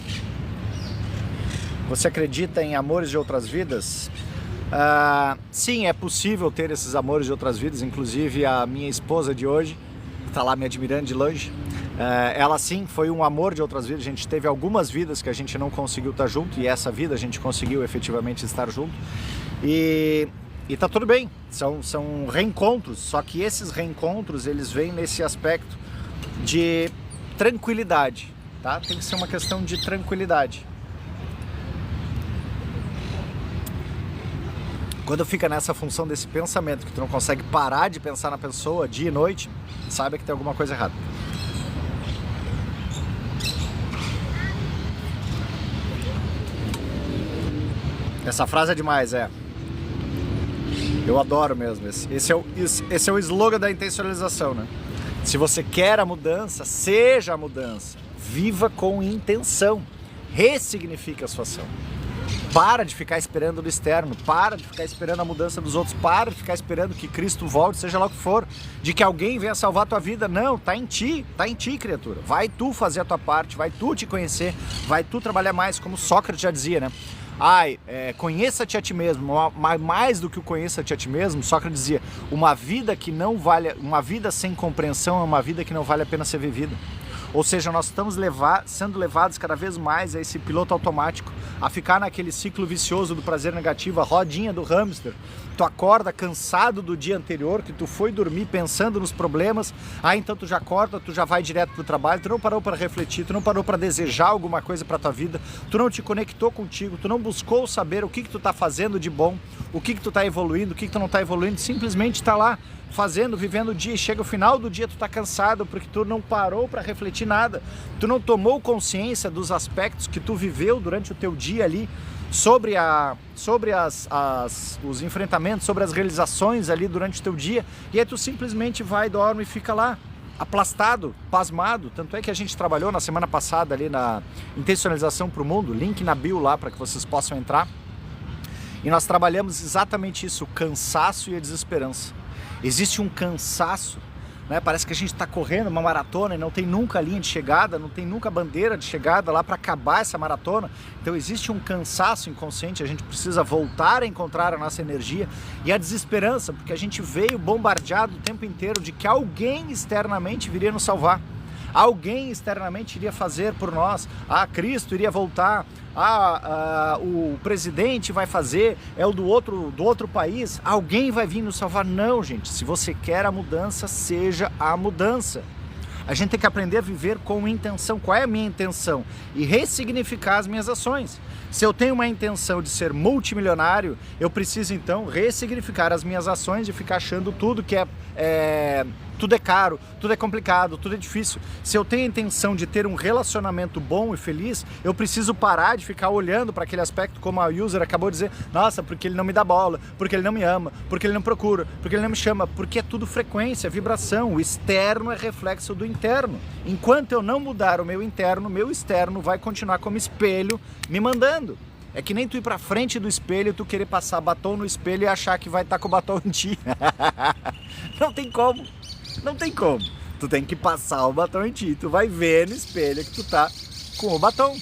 Você acredita em amores de outras vidas? Sim, é possível ter esses amores de outras vidas. Inclusive a minha esposa de hoje está lá me admirando de longe. Ela sim foi um amor de outras vidas. A gente teve algumas vidas que a gente não conseguiu estar junto, e essa vida a gente conseguiu efetivamente estar junto. E tá tudo bem, são reencontros, só que esses reencontros eles vêm nesse aspecto de tranquilidade. Tá? Tem que ser uma questão de tranquilidade. Quando fica nessa função desse pensamento, que tu não consegue parar de pensar na pessoa dia e noite, saiba que tem alguma coisa errada. Essa frase é demais, eu adoro mesmo. Esse é o slogan da intencionalização, né? Se você quer a mudança, seja a mudança. Viva com intenção, ressignifica a sua ação. Para de ficar esperando do externo, para de ficar esperando a mudança dos outros, para de ficar esperando que Cristo volte, seja lá o que for, de que alguém venha salvar a tua vida. Não, tá em ti, criatura. Vai tu fazer a tua parte, vai tu te conhecer, vai tu trabalhar mais, como Sócrates já dizia, né? Conheça-te a ti mesmo, mais do que o conheça-te a ti mesmo, Sócrates dizia, uma vida sem compreensão é uma vida que não vale a pena ser vivida. Ou seja, nós estamos sendo levados cada vez mais a esse piloto automático, a ficar naquele ciclo vicioso do prazer negativo, a rodinha do hamster. Tu acorda cansado do dia anterior, que tu foi dormir pensando nos problemas, então tu já acorda, tu já vai direto pro trabalho, tu não parou para refletir, tu não parou para desejar alguma coisa para tua vida, tu não te conectou contigo, tu não buscou saber o que tu tá fazendo de bom, o que tu tá evoluindo, o que tu não tá evoluindo, simplesmente tá lá fazendo, vivendo o dia, e chega o final do dia tu tá cansado porque tu não parou para refletir nada, tu não tomou consciência dos aspectos que tu viveu durante o teu dia ali, sobre os enfrentamentos, sobre as realizações ali durante o teu dia, e aí tu simplesmente vai, dorme e fica lá aplastado, pasmado. Tanto é que a gente trabalhou na semana passada ali na intencionalização para o mundo, link na bio lá para que vocês possam entrar, e nós trabalhamos exatamente isso, o cansaço e a desesperança. Existe um cansaço, né? Parece que a gente está correndo uma maratona e não tem nunca linha de chegada, não tem nunca bandeira de chegada lá para acabar essa maratona. Então existe um cansaço inconsciente, a gente precisa voltar a encontrar a nossa energia, e a desesperança, porque a gente veio bombardeado o tempo inteiro de que alguém externamente viria nos salvar. Alguém externamente iria fazer por nós, Cristo iria voltar, o presidente vai fazer, é o do outro país, alguém vai vir nos salvar. Não, gente, se você quer a mudança, seja a mudança. A gente tem que aprender a viver com intenção. Qual é a minha intenção? E ressignificar as minhas ações. Se eu tenho uma intenção de ser multimilionário, eu preciso então ressignificar as minhas ações de ficar achando tudo que tudo é caro, tudo é complicado, tudo é difícil. Se eu tenho a intenção de ter um relacionamento bom e feliz, eu preciso parar de ficar olhando para aquele aspecto, como a user acabou de dizer, nossa, porque ele não me dá bola, porque ele não me ama, porque ele não procura, porque ele não me chama, porque é tudo frequência, vibração. O externo é reflexo do interno. Enquanto eu não mudar o meu interno, o meu externo vai continuar como espelho me mandando. É que nem tu ir pra frente do espelho e tu querer passar batom no espelho e achar que vai estar com o batom em ti. Não tem como. Não tem como. Tu tem que passar o batom em ti. Tu vai ver no espelho que tu tá com o batom.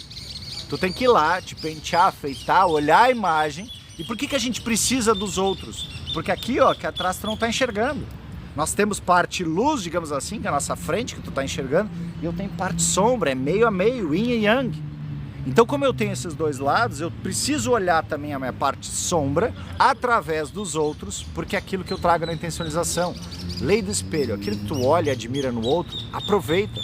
Tu tem que ir lá, te pentear, afeitar, olhar a imagem. E por que a gente precisa dos outros? Porque aqui, ó, que atrás tu não tá enxergando. Nós temos parte luz, digamos assim, que é a nossa frente, que tu tá enxergando. E eu tenho parte sombra, é meio a meio, yin e yang. Então, como eu tenho esses dois lados, eu preciso olhar também a minha parte sombra através dos outros, porque é aquilo que eu trago na intencionalização. Lei do espelho, aquilo que tu olha e admira no outro, aproveita.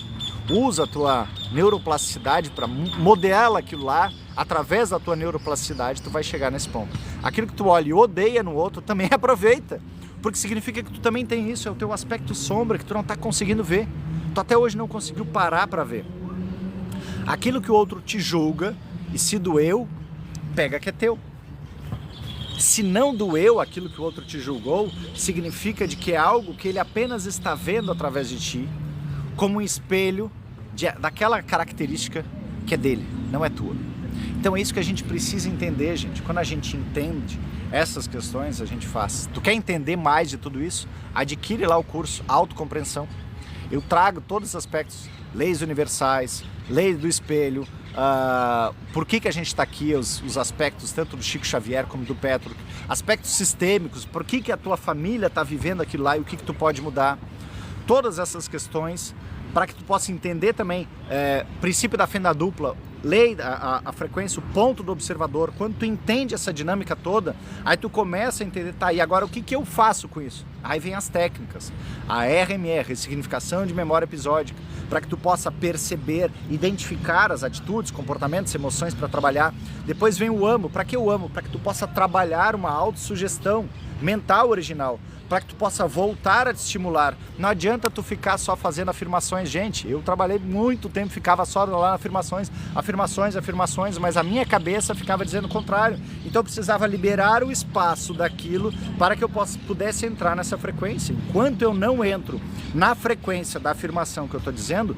Usa a tua neuroplasticidade para modelar aquilo lá, através da tua neuroplasticidade tu vai chegar nesse ponto. Aquilo que tu olha e odeia no outro, também aproveita, porque significa que tu também tem isso, é o teu aspecto sombra que tu não está conseguindo ver. Tu até hoje não conseguiu parar para ver. Aquilo que o outro te julga, e se doeu, pega que é teu. Se não doeu aquilo que o outro te julgou, significa de que é algo que ele apenas está vendo através de ti, como um espelho daquela característica que é dele, não é tua. Então é isso que a gente precisa entender, gente. Quando a gente entende essas questões, a gente faz. Tu quer entender mais de tudo isso? Adquire lá o curso Autocompreensão. Eu trago todos os aspectos, leis universais, lei do espelho, por que a gente está aqui, os aspectos tanto do Chico Xavier como do Petro, aspectos sistêmicos, por que a tua família está vivendo aquilo lá e o que tu pode mudar. Todas essas questões, para que tu possa entender também princípio da fenda dupla, lei, a frequência, o ponto do observador. Quando tu entende essa dinâmica toda, aí tu começa a entender, tá, e agora o que eu faço com isso? Aí vem as técnicas, a RMR, ressignificação de memória episódica, para que tu possa perceber, identificar as atitudes, comportamentos, emoções para trabalhar. Depois vem o amo. Para que eu amo? Para que tu possa trabalhar uma autossugestão mental original, para que tu possa voltar a te estimular. Não adianta tu ficar só fazendo afirmações. Gente, eu trabalhei muito tempo, ficava só lá afirmações, mas a minha cabeça ficava dizendo o contrário. Então eu precisava liberar o espaço daquilo para que eu pudesse entrar nessa frequência. Enquanto eu não entro na frequência da afirmação que eu estou dizendo,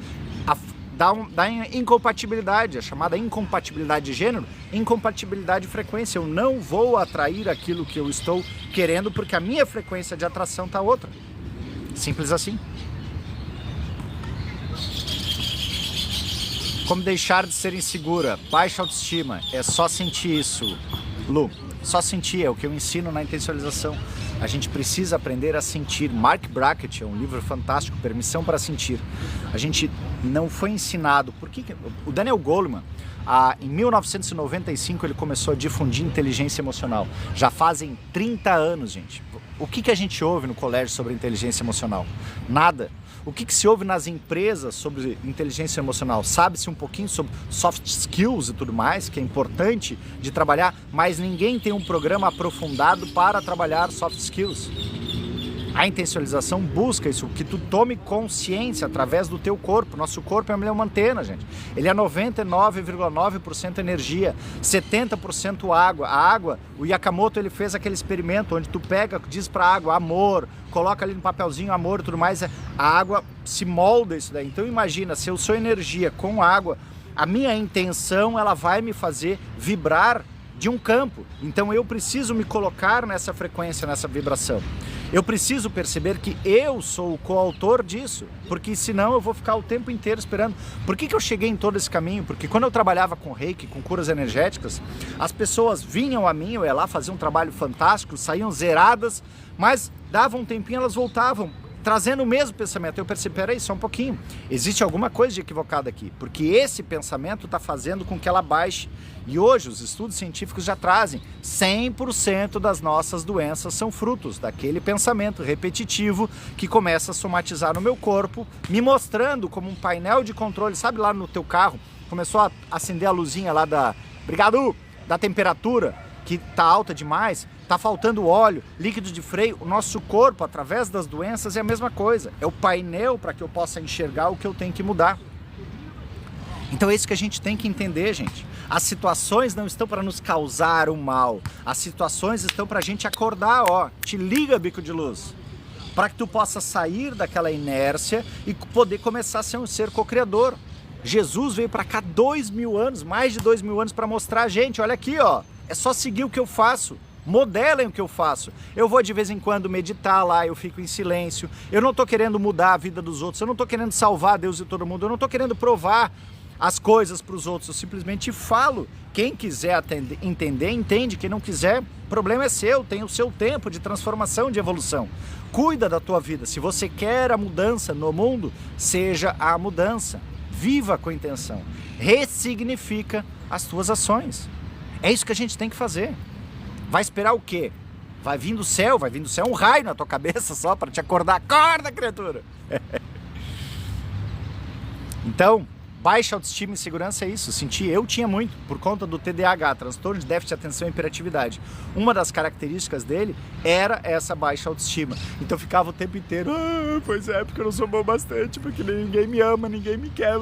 dá incompatibilidade, a chamada incompatibilidade de gênero, incompatibilidade de frequência. Eu não vou atrair aquilo que eu estou querendo porque a minha frequência de atração está outra. Simples assim. Como deixar de ser insegura? Baixa autoestima. É só sentir isso, Lu. Só sentir, é o que eu ensino na intencionalização. A gente precisa aprender a sentir. Mark Brackett é um livro fantástico, Permissão para Sentir. A gente não foi ensinado. O Daniel Goleman, em 1995, ele começou a difundir inteligência emocional. Já fazem 30 anos, gente. O que a gente ouve no colégio sobre inteligência emocional? Nada. O que se ouve nas empresas sobre inteligência emocional? Sabe-se um pouquinho sobre soft skills e tudo mais, que é importante de trabalhar, mas ninguém tem um programa aprofundado para trabalhar soft skills. A intencionalização busca isso, que tu tome consciência através do teu corpo. Nosso corpo é uma antena, gente. Ele é 99,9% energia, 70% água. A água, o Yakamoto, ele fez aquele experimento onde tu pega, diz pra água, amor, coloca ali no papelzinho amor e tudo mais, a água se molda isso daí. Então imagina, se eu sou energia com água, a minha intenção, ela vai me fazer vibrar de um campo. Então eu preciso me colocar nessa frequência, nessa vibração. Eu preciso perceber que eu sou o coautor disso, porque senão eu vou ficar o tempo inteiro esperando. Por que eu cheguei em todo esse caminho? Porque quando eu trabalhava com reiki, com curas energéticas, as pessoas vinham a mim, eu ia lá fazer um trabalho fantástico, saíam zeradas, mas davam um tempinho, elas voltavam. trazendo o mesmo pensamento. Eu percebi, peraí, só um pouquinho, existe alguma coisa de equivocada aqui, porque esse pensamento está fazendo com que ela baixe. E hoje os estudos científicos já trazem 100% das nossas doenças são frutos daquele pensamento repetitivo que começa a somatizar no meu corpo, me mostrando como um painel de controle. Sabe lá no teu carro, começou a acender a luzinha lá da temperatura, que está alta demais, está faltando óleo, líquido de freio. O nosso corpo, através das doenças, é a mesma coisa. É o painel para que eu possa enxergar o que eu tenho que mudar. Então é isso que a gente tem que entender, gente. As situações não estão para nos causar o mal. As situações estão para a gente acordar, ó. Te liga, bico de luz. Para que tu possa sair daquela inércia e poder começar a ser um ser co-criador. Jesus veio para cá 2000 anos, mais de 2000 anos, para mostrar a gente, olha aqui, ó. É só seguir o que eu faço. Modelem o que eu faço. Eu vou de vez em quando meditar lá, eu fico em silêncio. Eu não estou querendo mudar a vida dos outros. Eu não estou querendo salvar Deus e todo mundo. Eu não estou querendo provar as coisas para os outros, eu simplesmente falo. Quem quiser entender, entende. Quem não quiser, o problema é seu, tem o seu tempo de transformação, de evolução. Cuida da tua vida. Se você quer a mudança no mundo, seja a mudança. Viva com intenção. Ressignifica as tuas ações. É isso que a gente tem que fazer. Vai esperar o quê? Vai vir do céu um raio na tua cabeça só para te acordar. Acorda, criatura! Então, baixa autoestima e insegurança é isso. Eu tinha muito, por conta do TDAH, transtorno de déficit de atenção e hiperatividade. Uma das características dele era essa baixa autoestima. Então eu ficava o tempo inteiro, pois é, porque eu não sou bom bastante, porque ninguém me ama, ninguém me quer.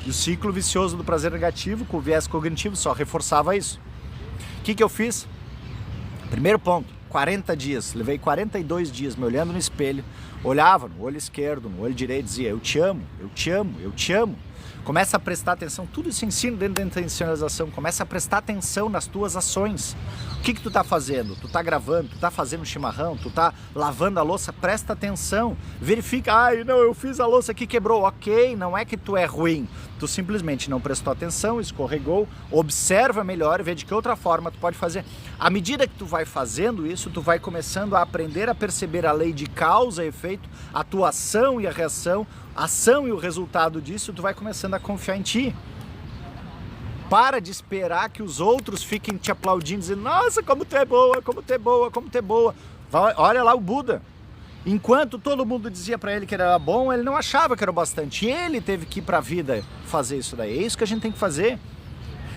E o ciclo vicioso do prazer negativo com o viés cognitivo só reforçava isso. O que eu fiz? Primeiro ponto, 40 dias. Levei 42 dias me olhando no espelho, olhava no olho esquerdo, no olho direito e dizia, eu te amo, eu te amo, eu te amo. Começa a prestar atenção, tudo isso ensino dentro da intencionalização, começa a prestar atenção nas tuas ações. O que tu tá fazendo? Tu tá gravando, tu tá fazendo chimarrão, tu tá lavando a louça, presta atenção, verifica, não, eu fiz a louça aqui, quebrou, ok, não é que tu é ruim, tu simplesmente não prestou atenção, escorregou, observa melhor e vê de que outra forma tu pode fazer. À medida que tu vai fazendo isso, tu vai começando a aprender a perceber a lei de causa e efeito, a tua ação e a reação, a ação e o resultado disso, tu vai começando a confiar em ti. Para de esperar que os outros fiquem te aplaudindo, dizendo, nossa, como tu é boa, como tu é boa, como tu é boa. Olha lá o Buda. Enquanto todo mundo dizia para ele que ele era bom, ele não achava que era o bastante. Ele teve que ir para a vida fazer isso daí. É isso que a gente tem que fazer.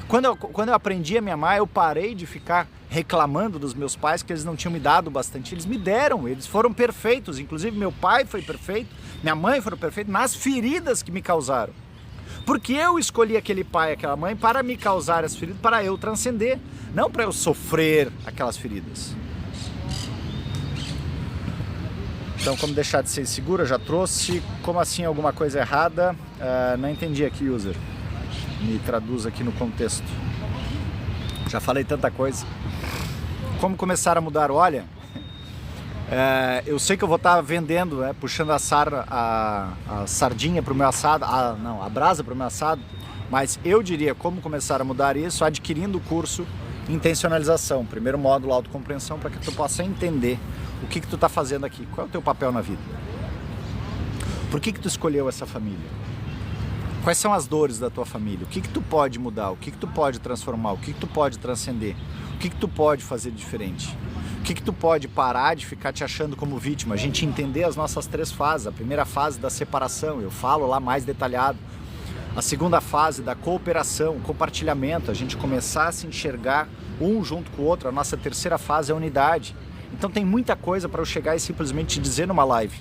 Quando eu aprendi a me amar, eu parei de ficar reclamando dos meus pais que eles não tinham me dado bastante. Eles me deram, eles foram perfeitos. Inclusive meu pai foi perfeito, minha mãe foram perfeitos nas feridas que me causaram. Porque eu escolhi aquele pai e aquela mãe para me causar as feridas, para eu transcender, não para eu sofrer aquelas feridas. Então, como deixar de ser insegura, já trouxe. Como assim alguma coisa errada? Não entendi aqui, user. Me traduz aqui no contexto. Já falei tanta coisa. Como começar a mudar? Olha, eu sei que eu vou estar vendendo, puxando a sardinha para o meu assado, a brasa para o meu assado, mas eu diria como começar a mudar isso adquirindo o curso Intencionalização, primeiro módulo autocompreensão, para que tu possa entender o que tu está fazendo aqui, qual é o teu papel na vida, por que tu escolheu essa família, quais são as dores da tua família, o que tu pode mudar, o que tu pode transformar, o que tu pode transcender, o que tu pode fazer diferente. O que tu pode parar de ficar te achando como vítima? A gente entender as nossas 3 fases. A primeira fase da separação, eu falo lá mais detalhado. A segunda fase da cooperação, compartilhamento, a gente começar a se enxergar um junto com o outro. A nossa terceira fase é a unidade. Então tem muita coisa para eu chegar e simplesmente te dizer numa live.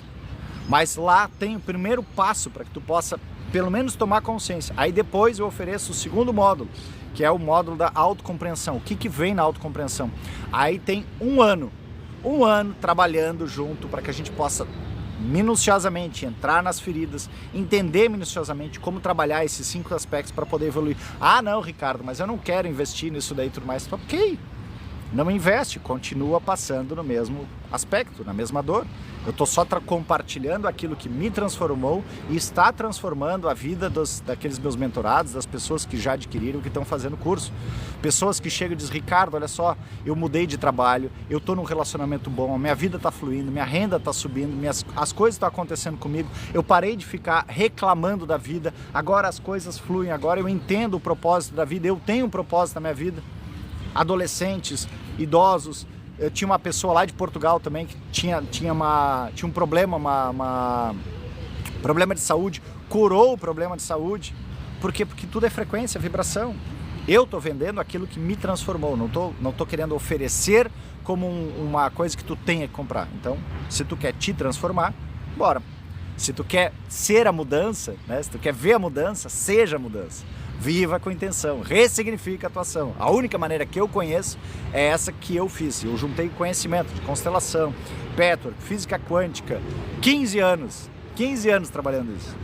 Mas lá tem o primeiro passo para que tu possa pelo menos tomar consciência. Aí depois eu ofereço o segundo módulo, que é o módulo da autocompreensão. O que vem na autocompreensão? Aí tem um ano trabalhando junto para que a gente possa minuciosamente entrar nas feridas, entender minuciosamente como trabalhar esses 5 aspectos para poder evoluir. Não, Ricardo, mas eu não quero investir nisso daí e tudo mais. Ok, não investe, continua passando no mesmo aspecto, na mesma dor. Eu estou só compartilhando aquilo que me transformou e está transformando a vida daqueles meus mentorados, das pessoas que já adquiriram, que estão fazendo curso. Pessoas que chegam e dizem, Ricardo, olha só, eu mudei de trabalho, eu estou num relacionamento bom, minha vida está fluindo, minha renda está subindo, as coisas estão acontecendo comigo, eu parei de ficar reclamando da vida, agora as coisas fluem, agora eu entendo o propósito da vida, eu tenho um propósito na minha vida. Adolescentes, idosos. Eu tinha uma pessoa lá de Portugal também que tinha um problema, problema de saúde, curou o problema de saúde. Por quê? Porque tudo é frequência, vibração. Eu estou vendendo aquilo que me transformou, não tô querendo oferecer como uma coisa que tu tenha que comprar. Então, se tu quer te transformar, bora. Se tu quer ser a mudança, né? Se tu quer ver a mudança, seja a mudança. Viva com intenção, ressignifica a tua ação. A única maneira que eu conheço é essa que eu fiz. Eu juntei conhecimento de constelação, patchwork, física quântica, 15 anos trabalhando isso.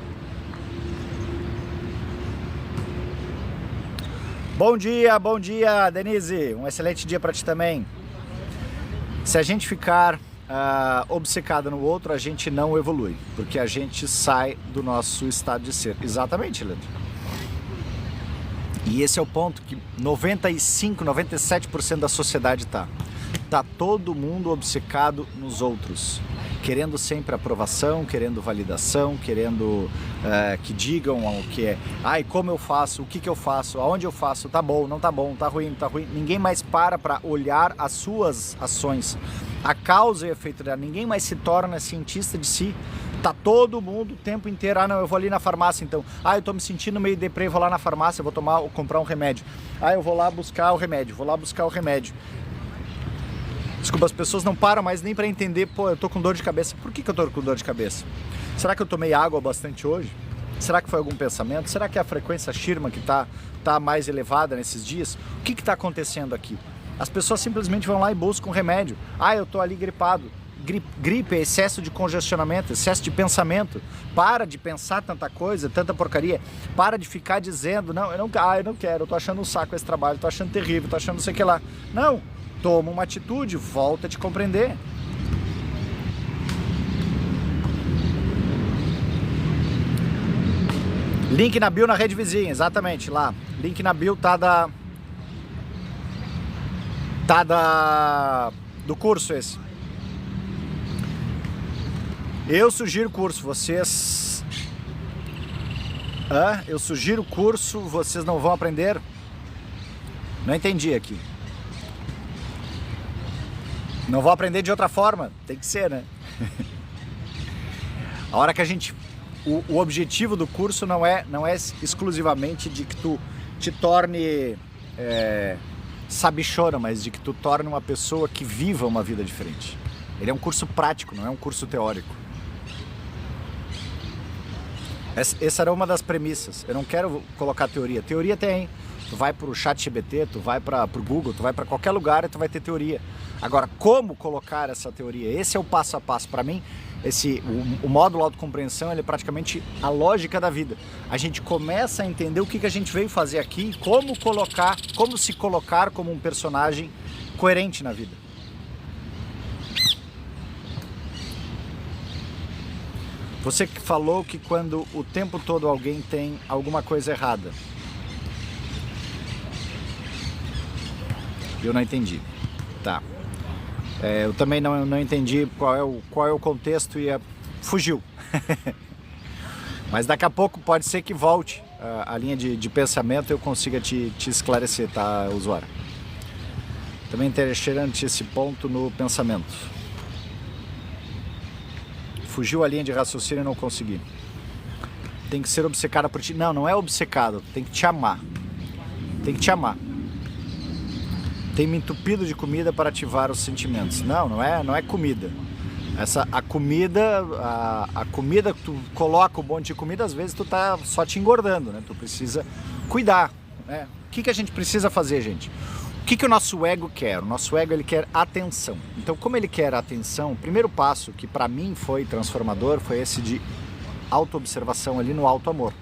Bom dia, Denise. Um excelente dia para ti também. Se a gente ficar obcecado no outro, a gente não evolui, porque a gente sai do nosso estado de ser. Exatamente, Leandro. E esse é o ponto que 95, 97% da sociedade tá todo mundo obcecado nos outros, querendo sempre aprovação, querendo validação, querendo que digam o que é. Ai, como eu faço, o que eu faço, aonde eu faço, tá bom, não tá bom, tá ruim. Ninguém mais para olhar as suas ações, a causa e efeito dela. Ninguém mais se torna cientista de si. Tá todo mundo o tempo inteiro, não, eu vou ali na farmácia então. Eu tô me sentindo meio deprê, vou lá na farmácia, vou comprar um remédio. Eu vou lá buscar o remédio, Desculpa, as pessoas não param mais nem para entender, eu tô com dor de cabeça. Por que eu tô com dor de cabeça? Será que eu tomei água bastante hoje? Será que foi algum pensamento? Será que é a frequência Shirma que tá mais elevada nesses dias? O que tá acontecendo aqui? As pessoas simplesmente vão lá e buscam um remédio. Eu tô ali gripado. Gripe é excesso de congestionamento, excesso de pensamento. Para de pensar tanta coisa, tanta porcaria. Para de ficar dizendo, não, eu não quero, eu tô achando um saco esse trabalho, tô achando terrível, tô achando não sei o que lá. Não, toma uma atitude, volta a te compreender. Link na bio na rede vizinha, exatamente, lá. Link na bio do curso esse. Eu sugiro curso, vocês não vão aprender? Não entendi aqui. Não vou aprender de outra forma, tem que ser, né? A hora que a gente... O objetivo do curso não é exclusivamente de que tu te torne sabichona, mas de que tu torne uma pessoa que viva uma vida diferente. Ele é um curso prático, não é um curso teórico. Essa era uma das premissas. Eu não quero colocar teoria. Teoria tem. Tu vai pro ChatGPT, tu vai pro Google, tu vai para qualquer lugar e tu vai ter teoria. Agora, como colocar essa teoria? Esse é o passo a passo. Para mim, o módulo autocompreensão, ele é praticamente a lógica da vida. A gente começa a entender o que a gente veio fazer aqui, como se colocar como um personagem coerente na vida. Você que falou que quando o tempo todo alguém tem alguma coisa errada. Eu não entendi. Tá. Eu também não entendi qual é o contexto e fugiu. Mas daqui a pouco pode ser que volte a linha de pensamento e eu consiga te esclarecer, tá, usuário? Também interessante esse ponto no pensamento. Fugiu a linha de raciocínio e não consegui. Tem que ser obcecada por ti. Não é obcecado, tem que te amar. Tem que te amar. Tem me entupido de comida para ativar os sentimentos. Não é comida. A comida que tu coloca um monte de comida, às vezes tu tá só te engordando, né? Tu precisa cuidar, né? O que a gente precisa fazer, gente? O que o nosso ego quer? O nosso ego, ele quer atenção. Então, como ele quer atenção, o primeiro passo que para mim foi transformador foi esse de autoobservação ali no auto-amor.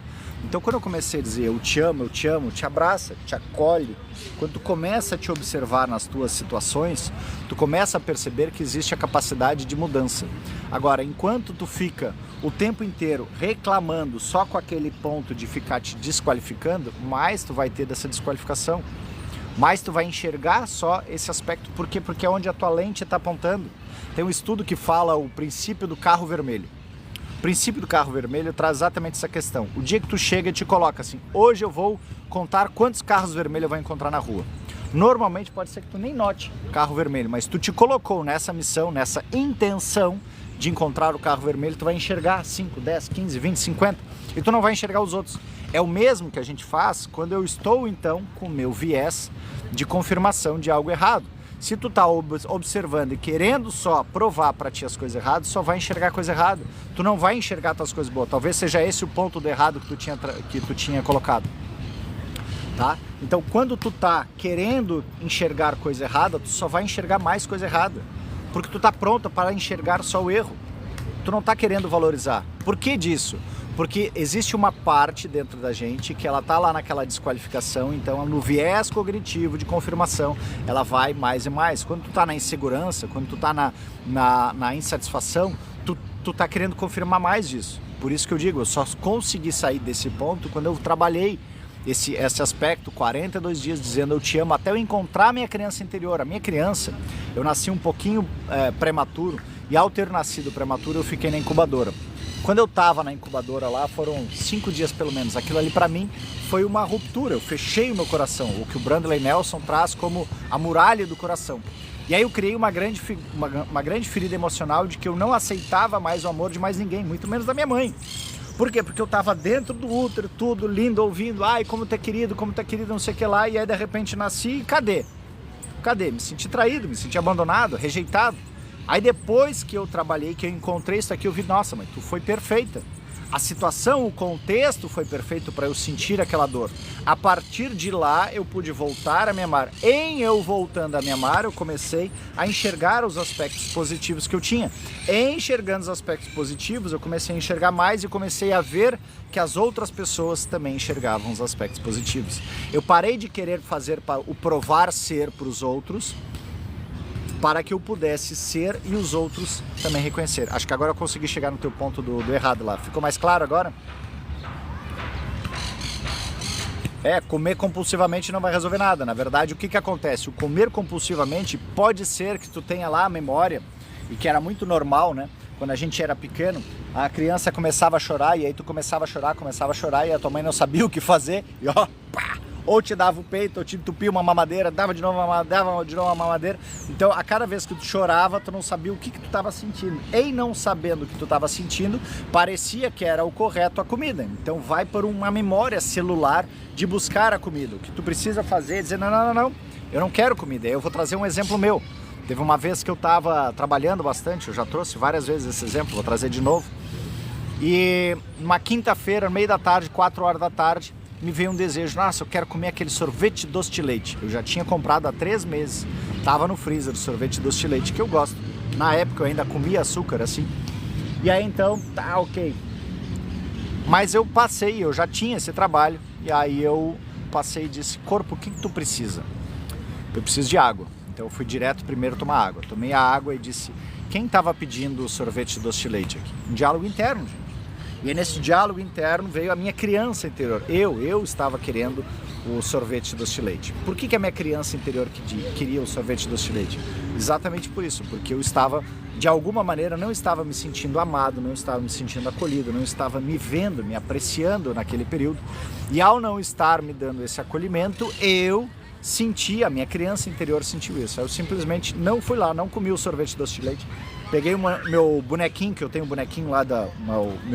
Então quando eu comecei a dizer eu te amo, te abraça, te acolhe, quando tu começa a te observar nas tuas situações, tu começa a perceber que existe a capacidade de mudança. Agora, enquanto tu fica o tempo inteiro reclamando só com aquele ponto de ficar te desqualificando, mais tu vai ter dessa desqualificação, mais tu vai enxergar só esse aspecto. Por quê? Porque é onde a tua lente está apontando. Tem um estudo que fala o princípio do carro vermelho. O princípio do carro vermelho traz exatamente essa questão. O dia que tu chega e te coloca assim, hoje eu vou contar quantos carros vermelhos eu vou encontrar na rua. Normalmente pode ser que tu nem note carro vermelho, mas tu te colocou nessa missão, nessa intenção de encontrar o carro vermelho, tu vai enxergar 5, 10, 15, 20, 50 e tu não vai enxergar os outros. É o mesmo que a gente faz quando eu estou então com o meu viés de confirmação de algo errado. Se tu tá observando e querendo só provar para ti as coisas erradas, só vai enxergar coisa errada. Tu não vai enxergar tuas coisas boas. Talvez seja esse o ponto do errado que tu tinha colocado. Tá? Então, quando tu tá querendo enxergar coisa errada, tu só vai enxergar mais coisa errada. Porque tu tá pronto para enxergar só o erro. Tu não tá querendo valorizar. Por que disso? Porque existe uma parte dentro da gente que ela tá lá naquela desqualificação, então no viés cognitivo de confirmação, ela vai mais e mais. Quando tu tá na insegurança, quando tu tá na insatisfação, tu tá querendo confirmar mais disso. Por isso que eu digo, eu só consegui sair desse ponto quando eu trabalhei esse aspecto, 42 dias dizendo eu te amo, até eu encontrar a minha criança interior. A minha criança, eu nasci um pouquinho prematuro, e ao ter nascido prematuro eu fiquei na incubadora. Quando eu estava na incubadora lá, foram 5 dias pelo menos. Aquilo ali para mim foi uma ruptura, eu fechei o meu coração, o que o Brandley Nelson traz como a muralha do coração. E aí eu criei uma grande ferida emocional de que eu não aceitava mais o amor de mais ninguém, muito menos da minha mãe. Por quê? Porque eu estava dentro do útero, tudo lindo, ouvindo, ai, como tu é querido, não sei o que lá, e aí de repente nasci e cadê? Cadê? Me senti traído, me senti abandonado, rejeitado. Aí depois que eu trabalhei, que eu encontrei isso aqui, eu vi, nossa, mãe, tu foi perfeita. A situação, o contexto foi perfeito para eu sentir aquela dor. A partir de lá, eu pude voltar a me amar. Em eu voltando a me amar, eu comecei a enxergar os aspectos positivos que eu tinha. Enxergando os aspectos positivos, eu comecei a enxergar mais e comecei a ver que as outras pessoas também enxergavam os aspectos positivos. Eu parei de querer fazer o provar ser para os outros, para que eu pudesse ser e os outros também reconhecer. Acho que agora eu consegui chegar no teu ponto do errado lá. Ficou mais claro agora? Comer compulsivamente não vai resolver nada. Na verdade, o que acontece? O comer compulsivamente pode ser que tu tenha lá a memória, e que era muito normal, né? Quando a gente era pequeno, a criança começava a chorar, e aí tu começava a chorar, e a tua mãe não sabia o que fazer, e ó, pá! Ou te dava o peito, ou te entupia uma mamadeira, dava de novo uma mamadeira. Então, a cada vez que tu chorava, tu não sabia o que tu estava sentindo. E não sabendo o que tu estava sentindo, parecia que era o correto a comida. Então, vai por uma memória celular de buscar a comida. O que tu precisa fazer é dizer, não, eu não quero comida. Eu vou trazer um exemplo meu. Teve uma vez que eu estava trabalhando bastante, eu já trouxe várias vezes esse exemplo, vou trazer de novo. E numa quinta-feira, no meio da tarde, 4 horas da tarde, me veio um desejo, nossa, eu quero comer aquele sorvete doce de leite. Eu já tinha comprado há 3 meses, tava no freezer o sorvete doce de leite, que eu gosto. Na época eu ainda comia açúcar assim. E aí então, tá ok. Mas eu passei, eu já tinha esse trabalho, e aí eu passei e disse, corpo, o que tu precisa? Eu preciso de água. Então eu fui direto primeiro tomar água. Tomei a água e disse, quem estava pedindo o sorvete doce de leite aqui? Um diálogo interno, gente. E aí, nesse diálogo interno veio a minha criança interior. Eu estava querendo o sorvete doce de leite. Por que a minha criança interior queria o sorvete doce de leite? Exatamente por isso, porque eu estava, de alguma maneira, não estava me sentindo amado, não estava me sentindo acolhido, não estava me vendo, me apreciando naquele período. E ao não estar me dando esse acolhimento, eu senti, a minha criança interior sentiu isso. Eu simplesmente não fui lá, não comi o sorvete doce de leite. Peguei meu bonequinho, que eu tenho um bonequinho lá,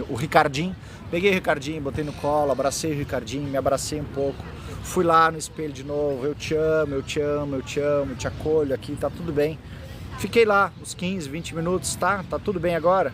o Ricardinho. Peguei o Ricardinho, botei no colo, abracei o Ricardinho, me abracei um pouco. Fui lá no espelho de novo, eu te amo, te acolho aqui, tá tudo bem. Fiquei lá uns 15, 20 minutos, tá tudo bem agora?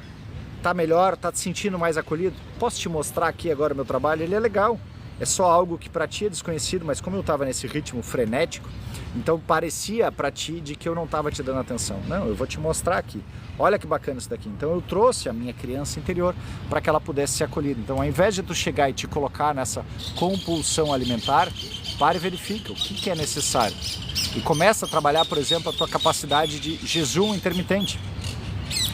Tá melhor? Tá te sentindo mais acolhido? Posso te mostrar aqui agora o meu trabalho? Ele é legal. É só algo que pra ti é desconhecido, mas como eu tava nesse ritmo frenético, então parecia pra ti de que eu não tava te dando atenção. Não, eu vou te mostrar aqui. Olha que bacana isso daqui. Então eu trouxe a minha criança interior para que ela pudesse ser acolhida. Então ao invés de tu chegar e te colocar nessa compulsão alimentar, para e verifica o que é necessário. E começa a trabalhar, por exemplo, a tua capacidade de jejum intermitente.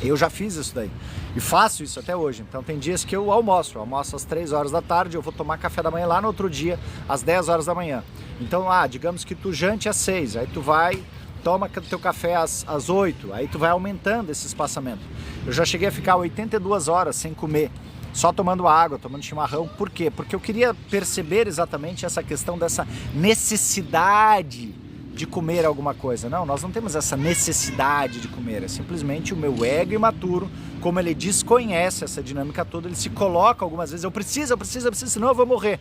Eu já fiz isso daí e faço isso até hoje. Então tem dias que eu almoço às 3 horas da tarde, eu vou tomar café da manhã lá no outro dia às 10 horas da manhã. Então, digamos que tu jante às 6, aí tu vai, toma teu café às 8, aí tu vai aumentando esse espaçamento. Eu já cheguei a ficar 82 horas sem comer, só tomando água, tomando chimarrão. Por quê? Porque eu queria perceber exatamente essa questão dessa necessidade de comer alguma coisa. Não, nós não temos essa necessidade de comer, é simplesmente o meu ego imaturo, como ele desconhece essa dinâmica toda, ele se coloca algumas vezes, eu preciso, senão eu vou morrer.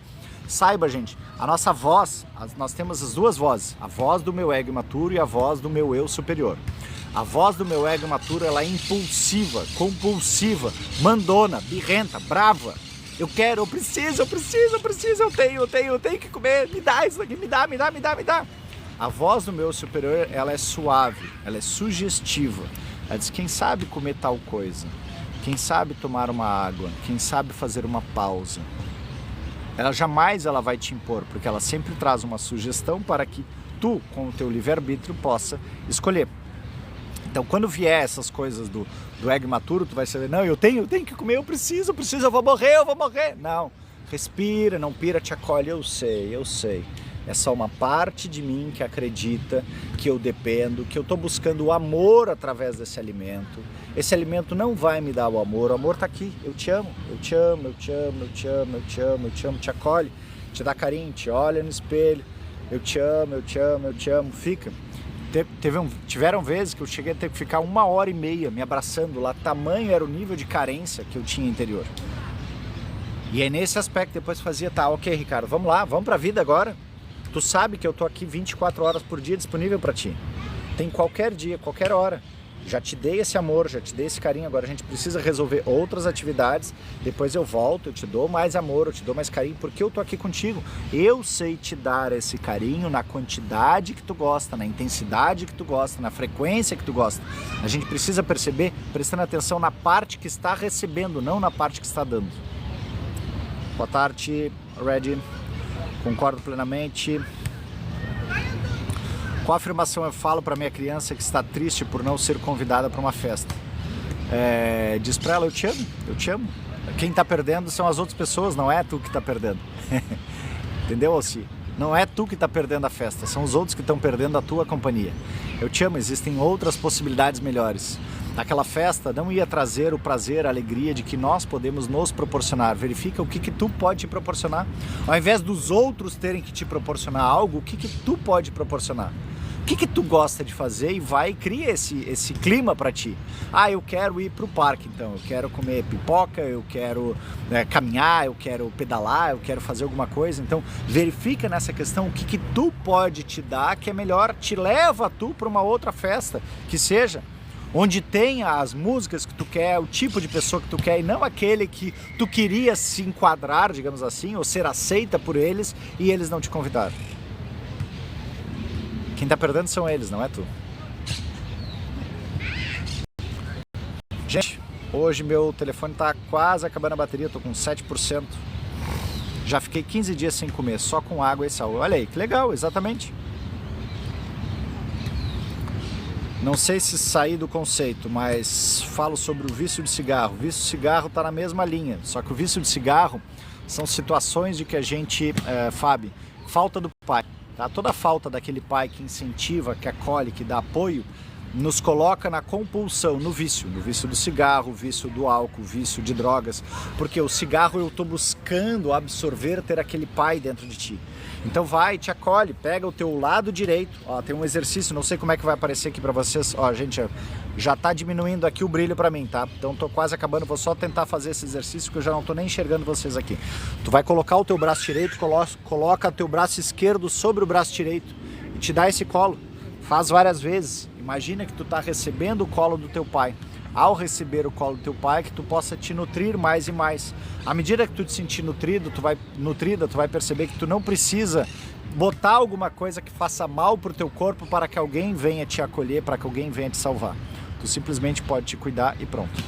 Saiba, gente, a nossa voz, nós temos as duas vozes, a voz do meu ego imaturo e a voz do meu eu superior. A voz do meu ego imaturo, ela é impulsiva, compulsiva, mandona, birrenta, brava. Eu quero, eu preciso, eu tenho que comer, me dá isso aqui, me dá. A voz do meu superior, ela é suave, ela é sugestiva. Ela diz, quem sabe comer tal coisa? Quem sabe tomar uma água? Quem sabe fazer uma pausa? Ela jamais vai te impor, porque ela sempre traz uma sugestão para que tu, com o teu livre-arbítrio, possa escolher. Então, quando vier essas coisas do ego imaturo, tu vai saber, não, eu tenho que comer, eu preciso, eu vou morrer. Não, respira, não pira, te acolhe, eu sei. É só uma parte de mim que acredita que eu dependo, que eu estou buscando o amor através desse alimento. Esse alimento não vai me dar o amor está aqui. Eu te amo, te acolhe, te dá carinho, te olha no espelho. Eu te amo, fica. Tiveram vezes que eu cheguei a ter que ficar 1h30 me abraçando lá, tamanho era o nível de carência que eu tinha interior. E aí nesse aspecto depois fazia, ok, Ricardo, vamos lá, vamos pra vida agora. Tu sabe que eu tô aqui 24 horas por dia disponível para ti. Tem qualquer dia, qualquer hora. Já te dei esse amor, já te dei esse carinho, agora a gente precisa resolver outras atividades. Depois eu volto, eu te dou mais amor, eu te dou mais carinho, porque eu tô aqui contigo. Eu sei te dar esse carinho na quantidade que tu gosta, na intensidade que tu gosta, na frequência que tu gosta. A gente precisa perceber, prestando atenção na parte que está recebendo, não na parte que está dando. Boa tarde, Ready. Concordo plenamente. Qual afirmação eu falo para minha criança que está triste por não ser convidada para uma festa? Diz para ela, eu te amo. Quem está perdendo são as outras pessoas, não é tu que está perdendo. Entendeu, Alci? Não é tu que está perdendo a festa, são os outros que estão perdendo a tua companhia. Eu te amo, existem outras possibilidades melhores. Aquela festa não ia trazer o prazer, a alegria de que nós podemos nos proporcionar. Verifica o que tu pode te proporcionar. Ao invés dos outros terem que te proporcionar algo, o que tu pode proporcionar? O que tu gosta de fazer e vai e cria esse clima para ti. Eu quero ir pro parque, então. Eu quero comer pipoca, eu quero caminhar, eu quero pedalar, eu quero fazer alguma coisa. Então, verifica nessa questão o que tu pode te dar que é melhor. Te leva tu para uma outra festa, que seja onde tenha as músicas que tu quer, o tipo de pessoa que tu quer, e não aquele que tu queria se enquadrar, digamos assim, ou ser aceita por eles e eles não te convidaram. Quem tá perdendo são eles, não é tu. Gente, hoje meu telefone tá quase acabando a bateria, tô com 7%. Já fiquei 15 dias sem comer, só com água e sal. Olha aí, que legal, exatamente. Não sei se saí do conceito, mas falo sobre o vício de cigarro. O vício de cigarro está na mesma linha, só que o vício de cigarro são situações de que a gente, Fábio, falta do pai. Tá? Toda falta daquele pai que incentiva, que acolhe, que dá apoio, nos coloca na compulsão, no vício do cigarro, vício do álcool, vício de drogas, porque o cigarro eu estou buscando absorver, ter aquele pai dentro de ti. Então vai, te acolhe, pega o teu lado direito, tem um exercício, não sei como é que vai aparecer aqui para vocês, gente, já está diminuindo aqui o brilho para mim, tá? Então tô quase acabando, vou só tentar fazer esse exercício que eu já não tô nem enxergando vocês aqui. Tu vai colocar o teu braço direito, coloca o teu braço esquerdo sobre o braço direito e te dá esse colo, faz várias vezes. Imagina que tu tá recebendo o colo do teu pai. Ao receber o colo do teu pai, que tu possa te nutrir mais e mais. À medida que tu te sentir nutrida, tu vai perceber que tu não precisa botar alguma coisa que faça mal pro teu corpo para que alguém venha te acolher, para que alguém venha te salvar. Tu simplesmente pode te cuidar e pronto.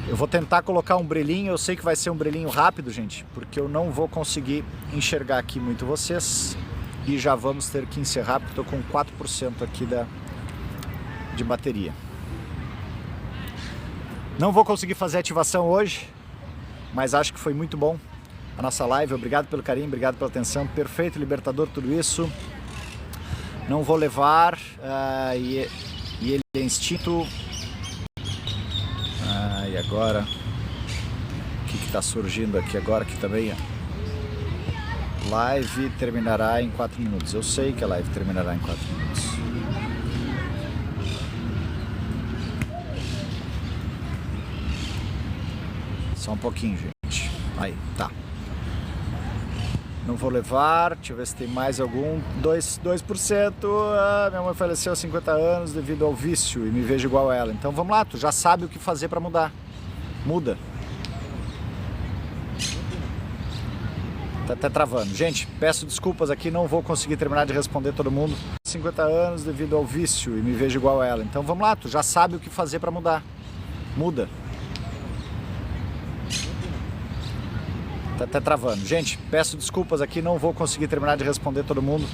Eu vou tentar colocar um brilhinho, eu sei que vai ser um brilhinho rápido, gente, porque eu não vou conseguir enxergar aqui muito vocês. E já vamos ter que encerrar, porque estou com 4% aqui de bateria. Não vou conseguir fazer ativação hoje, mas acho que foi muito bom a nossa live. Obrigado pelo carinho, obrigado pela atenção. Perfeito, libertador, tudo isso. Não vou levar, e ele é instinto. E agora, o que está surgindo aqui agora, que também live terminará em 4 minutos. Eu sei que a live terminará em 4 minutos. Só um pouquinho, gente. Aí, tá. Não vou levar, deixa eu ver se tem mais algum. 2%. Minha mãe faleceu há 50 anos devido ao vício e me vejo igual a ela. Então vamos lá, tu já sabe o que fazer para mudar. Muda. Tá até travando. Gente, peço desculpas aqui, não vou conseguir terminar de responder todo mundo. 50 anos devido ao vício e me vejo igual a ela. Então vamos lá, tu já sabe o que fazer para mudar. Muda. Tá até travando. Gente, peço desculpas aqui, não vou conseguir terminar de responder todo mundo.